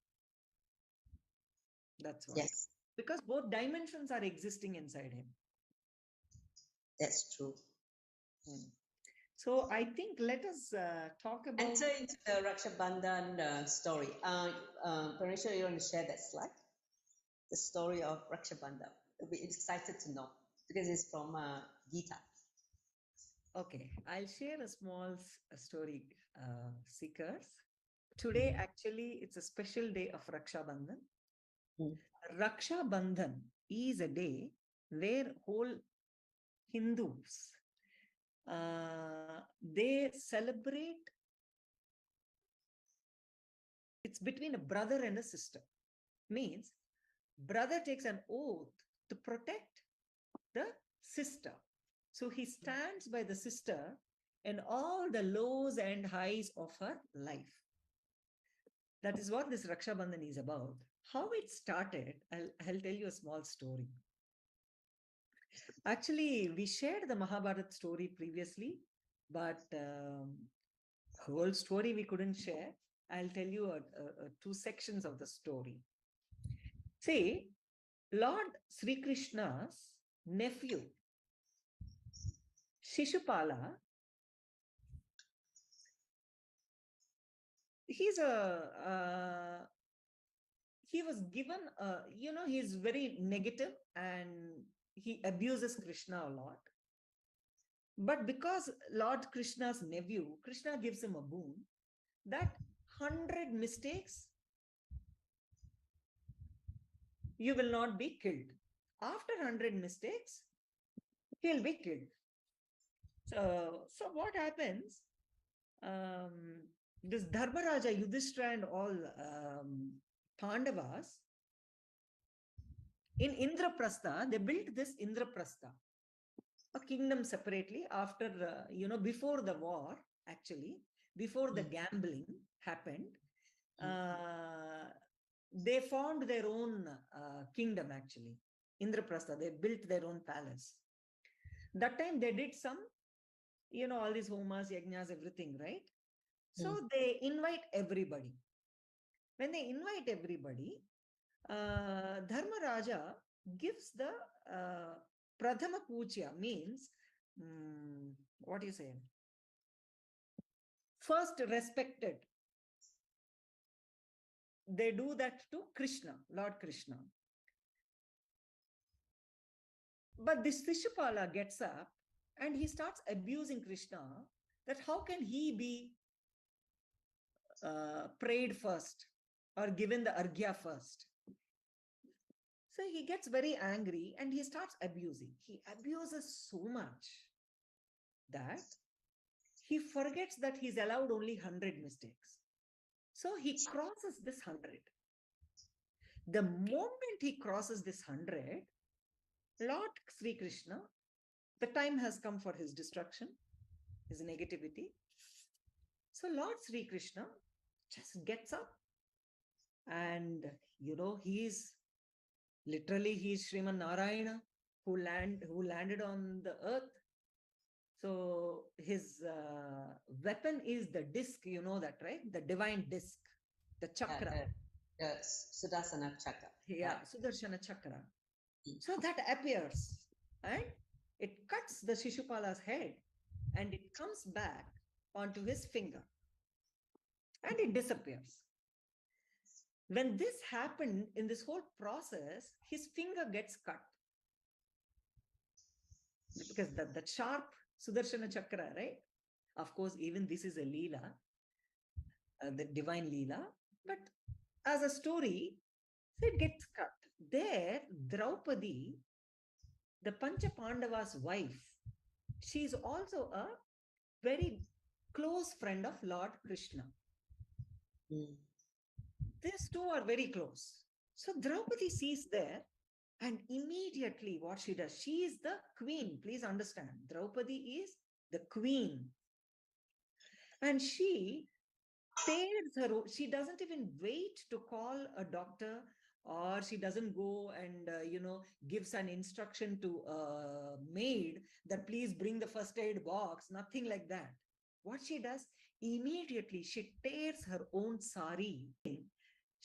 That's why. Yes. Because both dimensions are existing inside him. That's true. So I think let us talk about... Enter into the Raksha Bandhan story. Parisha, you want to share that slide? The story of Raksha Bandhan. I'll be excited to know because it's from Gita. Okay, I'll share a small story, seekers. Today, actually, it's a special day of Raksha Bandhan. Raksha Bandhan is a day where whole Hindus, they celebrate. It's between a brother and a sister. Means brother takes an oath to protect the sister. So he stands by the sister and all the lows and highs of her life. That is what this Raksha Bandhan is about. How it started, I'll tell you a small story. Actually, we shared the Mahabharata story previously, but whole story we couldn't share. I'll tell you two sections of the story. See, Lord Sri Krishna's nephew, Shishupala, he was given, he's very negative and he abuses Krishna a lot. But because Lord Krishna's nephew, Krishna gives him a boon that 100 mistakes, you will not be killed. After 100 mistakes, he'll be killed. So what happens? This Dharmaraja, Yudhishthira and all Pandavas, in Indraprastha, they built this Indraprastha, a kingdom separately after, before the war, actually, before the gambling happened, they formed their own kingdom, actually. Indraprastha, they built their own palace. That time they did some, all these homas, yajnas, everything, right? So they invite everybody. When they invite everybody, Dharmaraja gives the Pradhama Puja, means, what do you say? First respected. They do that to Krishna, Lord Krishna. But this Shishupala gets up and he starts abusing Krishna, that how can he be prayed first or given the arghya first? So he gets very angry and he starts abusing. He abuses so much that he forgets that he's allowed only 100 mistakes. So he crosses this 100. The moment he crosses this 100, Lord Sri Krishna, the time has come for his destruction, his negativity. So Lord Sri Krishna just gets up and, he's Sriman Narayana who landed on the earth. So his weapon is the disc, you know that, right? The divine disc, the chakra. The Sudarsana chakra. Yeah, Sudarshana chakra. So that appears and it cuts the Shishupala's head and it comes back onto his finger and it disappears. When this happened, in this whole process, his finger gets cut. Because that sharp Sudarshana chakra, right? Of course, even this is a Leela, the divine Leela. But as a story, so it gets cut. There, Draupadi, the Pancha Pandava's wife, she is also a very close friend of Lord Krishna. These two are very close. So Draupadi sees there, and immediately what she does, she is the queen. Please understand, Draupadi is the queen. And she tears her, she doesn't even wait to call a doctor, or she doesn't go and, gives an instruction to a maid that please bring the first aid box, nothing like that. What she does, immediately she tears her own sari.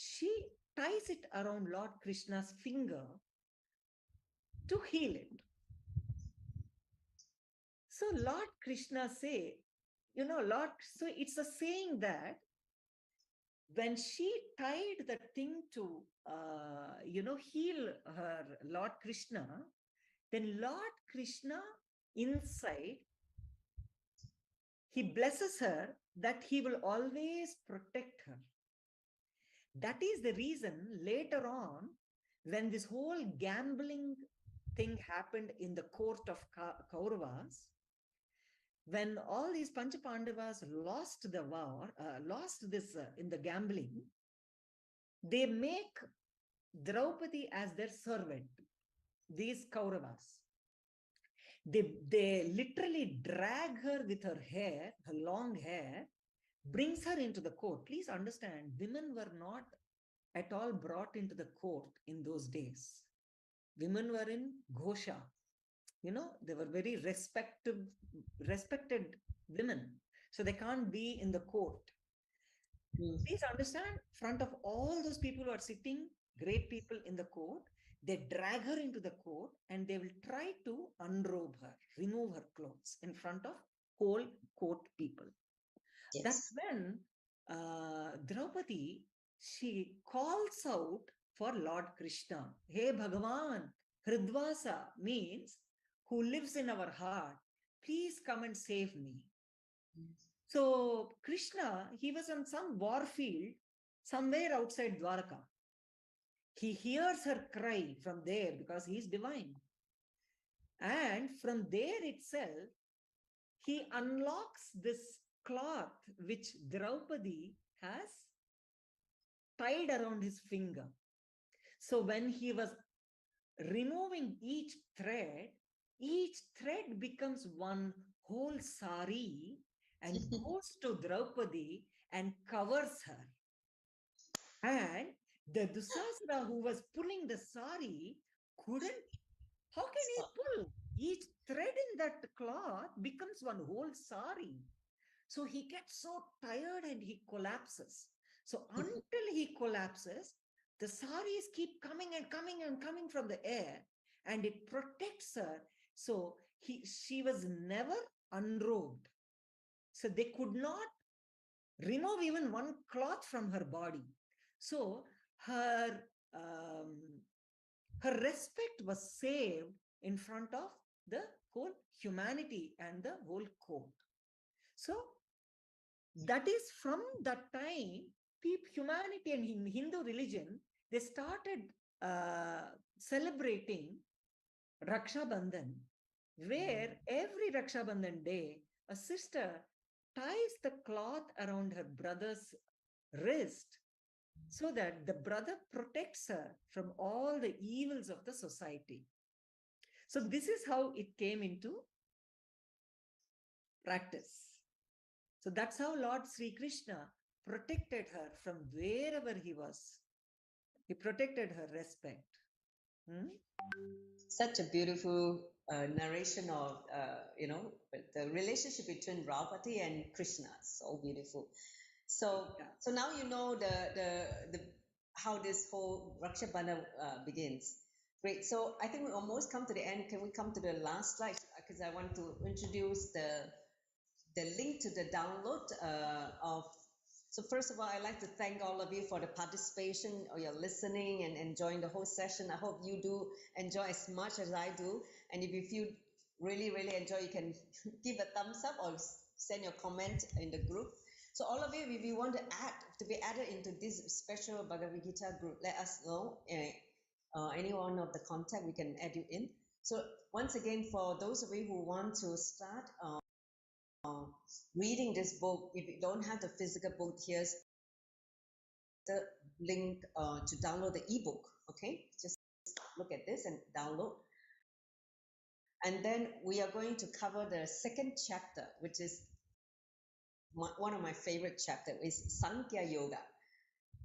She ties it around Lord Krishna's finger to heal it. So Lord Krishna say, so it's a saying that when she tied the thing to, heal her Lord Krishna, then Lord Krishna inside, he blesses her that he will always protect her. That is the reason later on, when this whole gambling thing happened in the court of Kauravas, when all these Pancha Pandavas lost the war, lost this in the gambling, they make Draupadi as their servant, these Kauravas. They literally drag her with her hair, her long hair, brings her into the court. Please understand, women were not at all brought into the court in those days. Women were in Ghosha. They were very respected women. So they can't be in the court. Please understand, front of all those people who are sitting, great people in the court, they drag her into the court and they will try to unrobe her, remove her clothes in front of whole court people. Yes. That's when Draupadi, she calls out for Lord Krishna. Hey Bhagavan, Hridvasa means who lives in our heart, please come and save me. So Krishna, he was on some war field somewhere outside Dwaraka. He hears her cry from there because he is divine. And from there itself, he unlocks this cloth which Draupadi has tied around his finger. So when he was removing each thread becomes one whole sari and goes to Draupadi and covers her. And the Dusasara who was pulling the sari couldn't. How can he pull? Each thread in that cloth becomes one whole sari. So he gets so tired and he collapses. So until he collapses, the saris keep coming and coming and coming from the air, and it protects her. So she was never unrobed. So they could not remove even one cloth from her body. So her her respect was saved in front of the whole humanity and the whole court. So that is from that time, humanity and in Hindu religion, they started celebrating Raksha Bandhan, where every Raksha Bandhan day, a sister ties the cloth around her brother's wrist so that the brother protects her from all the evils of the society. So this is how it came into practice. So that's how Lord Sri Krishna protected her from wherever he was. He protected her respect. Such a beautiful narration of, the relationship between Draupadi and Krishna. So beautiful. So, so now you know the how this whole Raksha Bandhan begins. Great. So I think we almost come to the end. Can we come to the last slide? Because I want to introduce the link to the download of. So first of all, I'd like to thank all of you for the participation or your listening and enjoying the whole session. I hope you do enjoy as much as I do. And if you really, really enjoy, you can give a thumbs up or send your comment in the group. So all of you, if you want to be added into this special Bhagavad Gita group, let us know. Any one of the contact, we can add you in. So once again, for those of you who want to start reading this book, if you don't have the physical book, here's the link to download the ebook. Okay, just look at this and download. And then we are going to cover the second chapter, which is one of my favorite chapters, is Sankhya Yoga.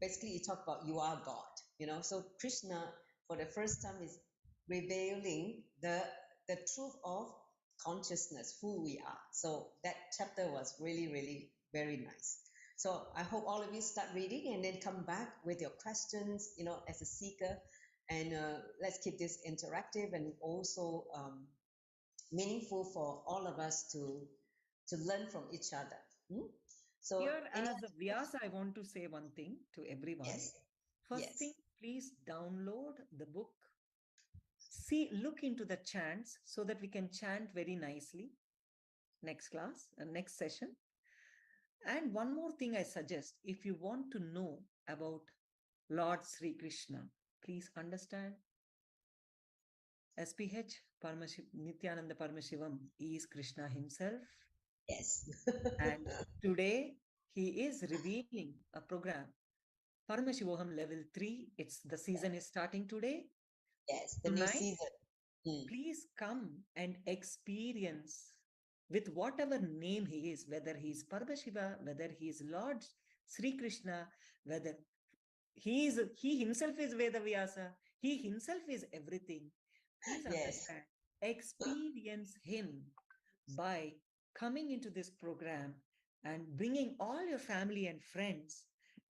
Basically, it talks about you are God. So Krishna, for the first time, is revealing the truth of consciousness, who we are. So that chapter was really, really very nice. So I hope all of you start reading and then come back with your questions, as a seeker. And let's keep this interactive and also meaningful for all of us to learn from each other. So here, as a Vyasa, I want to say one thing to everyone. Yes. First thing, please download the book. Look into the chants so that we can chant very nicely. Next class and next session. And one more thing I suggest, if you want to know about Lord Sri Krishna, please understand SPH Nityananda Paramashivam is Krishna himself. Yes. And today he is revealing a program, Paramashivoham level 3. The season is starting today. Yes, the new season. Please come and experience with whatever name he is, whether he is Paramashiva, whether he is Lord Sri Krishna, whether he himself is Vedavyasa, he himself is everything. Please understand, experience him by coming into this program and bringing all your family and friends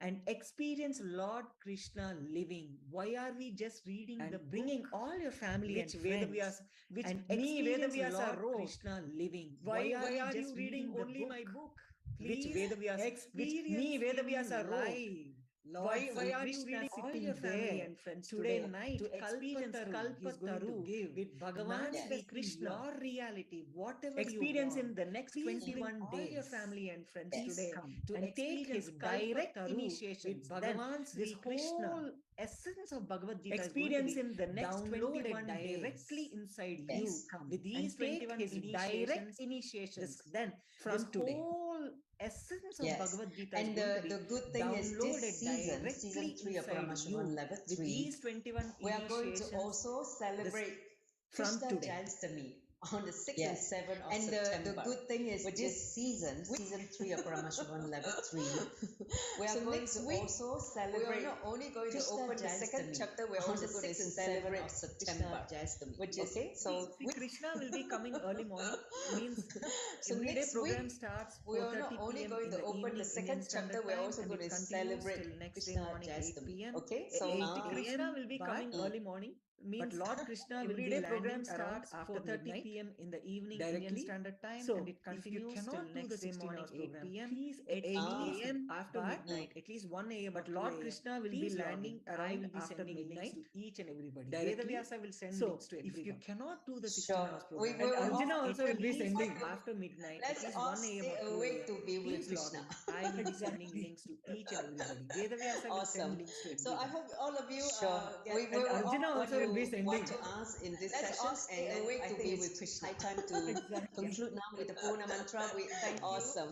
and experience Lord Krishna living. Why are we just reading and the bringing all your family and friends? Which and me Vedavyasa Lord wrote Krishna living. Why are you reading only my book? Please which Vedavyasa, which me Vedavyasa wrote. Lord why are you reading all your family and friends today night to experience Kalpataru with Bhagavan Sri Krishna, your reality, whatever experience you want. In the next 21 days, all your family and friends today to and take his direct initiation with Bhagavan Sri Krishna. Whole essence of Bhagavad Gita experience in the next 21 days directly inside you with these 21 his direct initiations. Then from this today. Whole essence of Bhagavad Gita and is going to be the good thing is this season 3 of Paramashivan level 3, these 21 we are going to also celebrate from Krishna today. Janstami on the 6th and 7th of September. The good thing is with this season 3 of Paramashivan level 3, we are going to also celebrate. We are not only going to open the second chapter, we are also going to celebrate September, which is okay. So Krishna will be coming early morning. Means so every day next program week starts we are not 4:30 only p.m. going in to the open evening the second Indian chapter, Standard we are Time, also and going it to continues celebrate till next day Krishna morning 8 Janstami. p.m. Okay, so 8 Krishna will be coming early morning. Means Lord Krishna will be program starts after 4:30 p.m. in the evening Indian Standard Time, so and it continues till next day morning 8 p.m. Please at 8 a.m. after midnight, at least 1 a.m. But Lord Krishna will be landing around after midnight to each and everybody. Vedavyasa will send links to everyone. If you cannot do the 16 hours program, and Arjuna also will be sending after midnight, at let's least all 1 a.m. stay or 2 awake a.m. to be with Please log Krishna. in. I will be sending links to each and everybody. Vedavyasa will send links to everyone. So I hope all of you We will and Arjuna all also will be sending. want to ask in this Let's session, all stay and then awake I to think be it's with Krishna. high time to conclude now with the Purna mantra. We thank you. So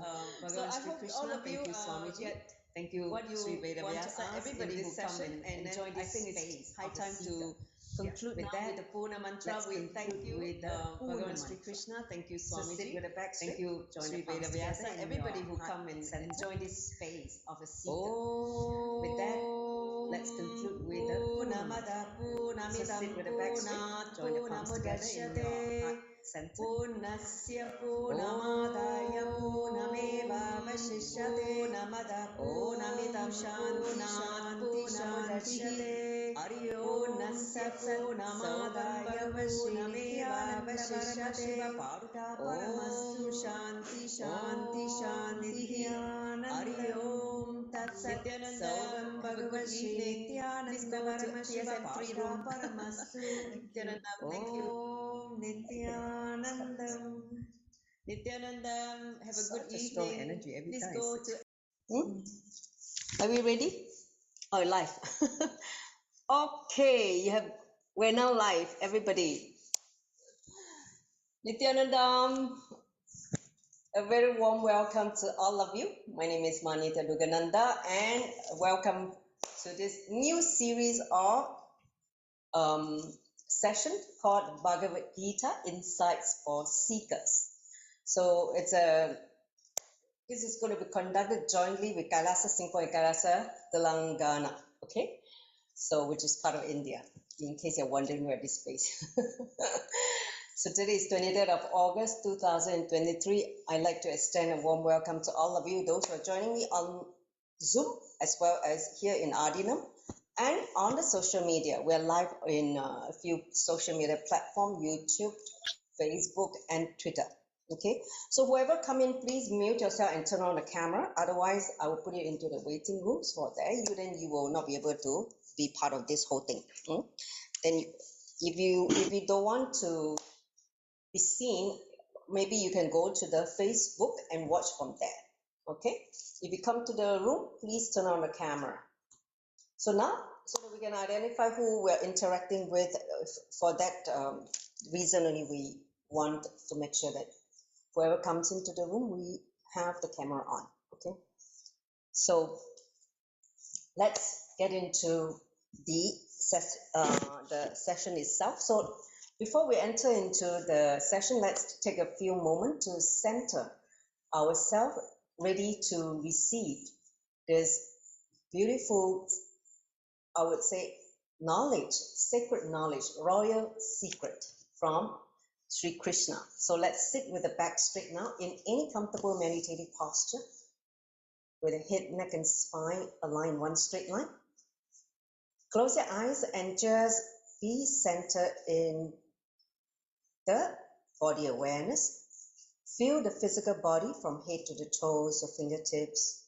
I hope all of you thank you, Swamiji. get thank you what you Sri want to Vedavyasa, ask everybody in who this come session, and enjoy then this I think it's space high of a time to seeker. conclude With now that, with the Purna mantra. let's We thank conclude you with the Bhagavan Purna Sri mantra. Krishna. Thank you, So Swamiji. sit with a back Thank straight, you, join Sri the palms Vedavyasa. together in Everybody your who heart come and center. enjoy this space of a seeker. Oh, With that, let's conclude with the Purna mantra. So sit with a back straight, join the palms together in your heart center. Purnasya Purnamadaya Purnamevavashishyate Purnamada Purnamidam Shanti Shanti Purnasya Purnamadaya Purnamevavashishyate Paruta Paramastu Shanti Shanti Shanti Hari Om Tatsat Savam Bhagavad Nityananda Paramashiva Paruta Paramastu Nityananda, thank you. Nityanandam. Nityanandam, have a good such a evening. strong energy every Please time. go to. Are we ready? Oh, live. Okay, we're now live, everybody. Nityanandam, a very warm welcome to all of you. My name is Manita Dugananda, and welcome to this new series of session called Bhagavad Gita Insights for Seekers. So this is going to be conducted jointly with Kailasa Singapore and Kailasa Telangana, okay? So which is part of India, in case you're wondering where this place. So today is 23rd of August 2023. I'd like to extend a warm welcome to all of you, those who are joining me on Zoom as well as here in Ardinum. And on the social media, we're live in a few social media platforms, YouTube, Facebook, and Twitter. Okay, so whoever come in, please mute yourself and turn on the camera. Otherwise, I will put you into the waiting rooms for there. Then you will not be able to be part of this whole thing. Then, if you don't want to be seen, maybe you can go to the Facebook and watch from there. Okay, if you come to the room, please turn on the camera. So now, so that we can identify who we're interacting with, for that reason only, we want to make sure that whoever comes into the room, we have the camera on, okay? So let's get into the session itself. So before we enter into the session, let's take a few moments to center ourselves, ready to receive this beautiful, I would say, knowledge, sacred knowledge, royal secret from Sri Krishna. So let's sit with the back straight now in any comfortable meditative posture. with the head, neck, and spine aligned one straight line. Close your eyes and just be centered in the body awareness. Feel the physical body from head to the toes or fingertips.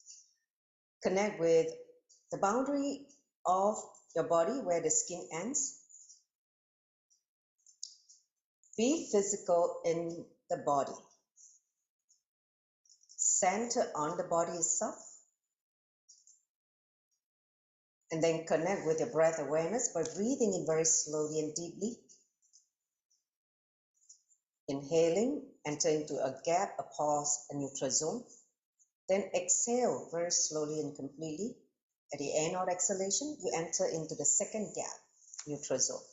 Connect with the boundary of your body where the skin ends. Be physical in the body. Center on the body itself. And then connect with your breath awareness by breathing in very slowly and deeply. Inhaling, enter into a gap, a pause, a neutral zone. Then exhale very slowly and completely. At the end of exhalation, you enter into the second gap, neutral zone.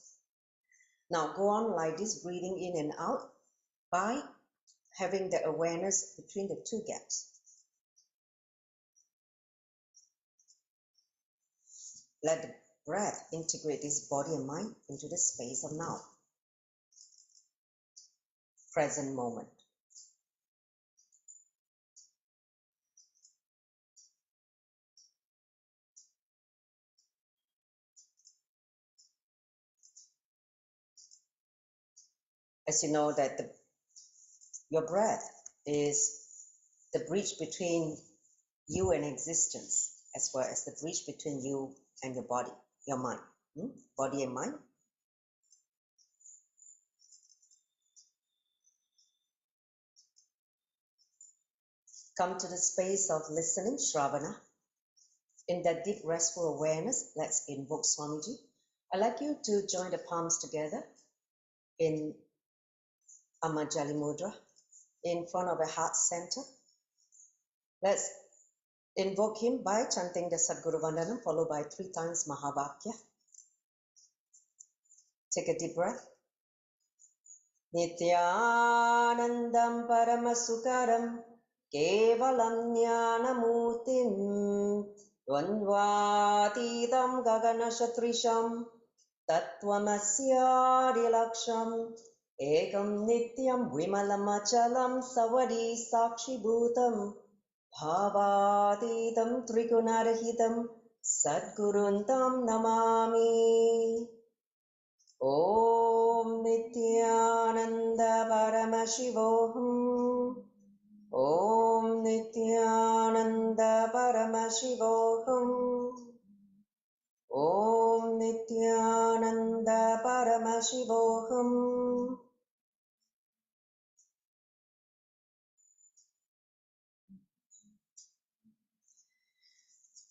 Now go on like this, breathing in and out by having the awareness between the two gaps. Let the breath integrate this body and mind into the space of now. Present moment. As you know that your breath is the bridge between you and existence, as well as the bridge between you and your body, your mind, body and mind. Come to the space of listening, Shravana. In that deep, restful awareness, let's invoke Swamiji. I'd like you to join the palms together in Amajali Mudra in front of a heart center. Let's invoke him by chanting the Sadguru Vandanam, followed by 3 times Mahavakya. Take a deep breath. Nityanandam Paramasukaram Kevalam Jnanamurtim Dvandvatitam Gaganashatrisham Tattvamasyarilaksham Ekam Nityam Vimalamachalam Savadi Sakshibhutam Bhavatitam Trigunarahitam Sadguruntam Namami. Om Nityananda Paramashivoham. Om Nityananda Paramashivoham. Om Nityananda Paramashivoham.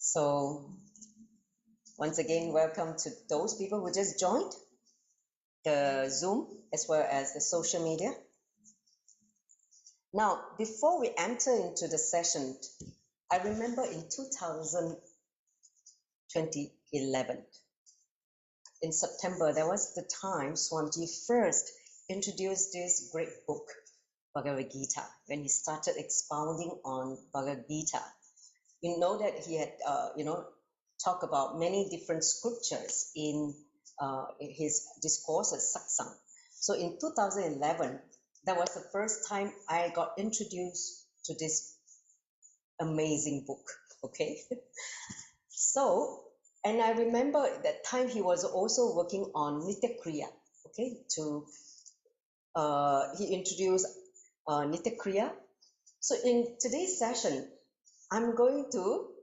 So, once again, welcome to those people who just joined the Zoom as well as the social media. Now, before we enter into the session, I remember in 2011, in September, that was the time Swamiji first introduced this great book, Bhagavad Gita, when he started expounding on Bhagavad Gita. You know that he had, talked about many different scriptures in his discourses, satsang. So in 2011, that was the first time I got introduced to this amazing book, okay? So, and I remember at that time he was also working on Nitya Kriya, okay? He introduced Nitya Kriya. So in today's session, I'm going to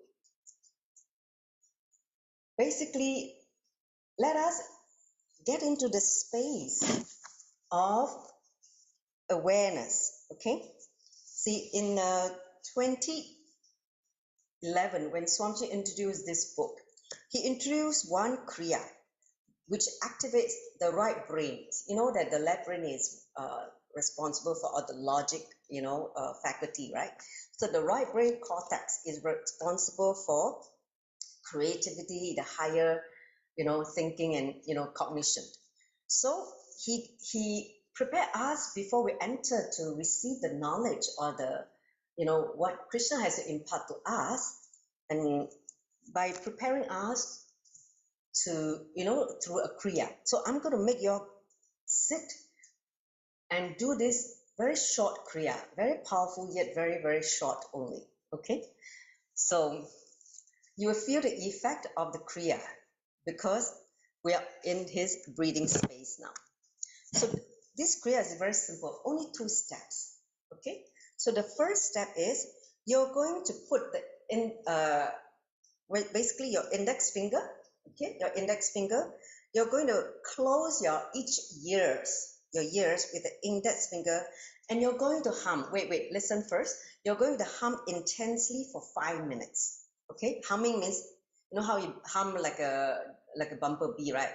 basically let us get into the space of awareness, okay? See, in 2011, when Swamiji introduced this book, he introduced one Kriya, which activates the right brain. You know that the left brain is responsible for all the logic, faculty, right? So the right brain cortex is responsible for creativity, the higher, thinking and, cognition. So he prepared us before we enter to receive the knowledge or the, what Krishna has to impart to us, and by preparing us to, through a kriya. So I'm going to make you sit and do this very short kriya, very powerful yet very, very short only, okay? So you will feel the effect of the Kriya because we are in his breathing space now. So this Kriya is very simple, only 2 steps. Okay. So the first step is you're going to put basically your index finger, okay, your index finger, you're going to close your ears with the index finger, and you're going to hum. Wait, listen first. You're going to hum intensely for 5 minutes. Okay, humming means, you know how you hum like a bumblebee, right?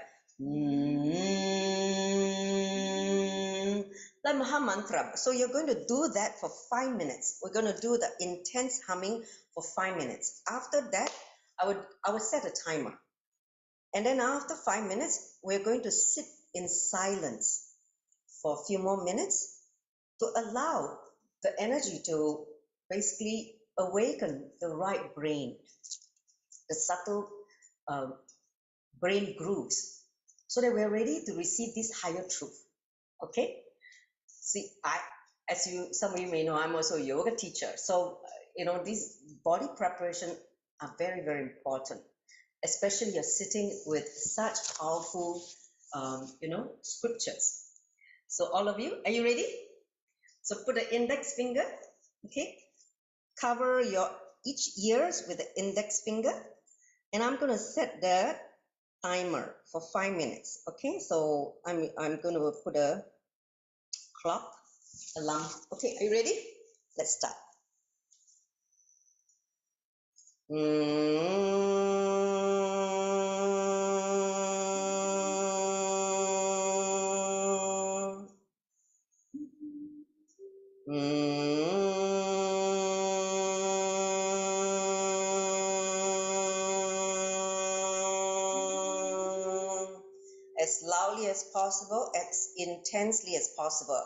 Like hum mantra. So you're going to do that for 5 minutes. We're going to do the intense humming for 5 minutes. After that, I would set a timer. And then after 5 minutes, we're going to sit in silence for a few more minutes to allow the energy to basically awaken the right brain, the subtle brain grooves, so that we're ready to receive this higher truth. Okay? See, some of you may know, I'm also a yoga teacher. So, these body preparation are very, very important, especially you're sitting with such powerful, scriptures. So all of you, are you ready? So put the index finger, okay? Cover your each ears with the index finger, and I'm going to set the timer for 5 minutes. Okay, so I'm going to put a clock alarm. Okay, are you ready? Let's start. As loudly as possible, as intensely as possible.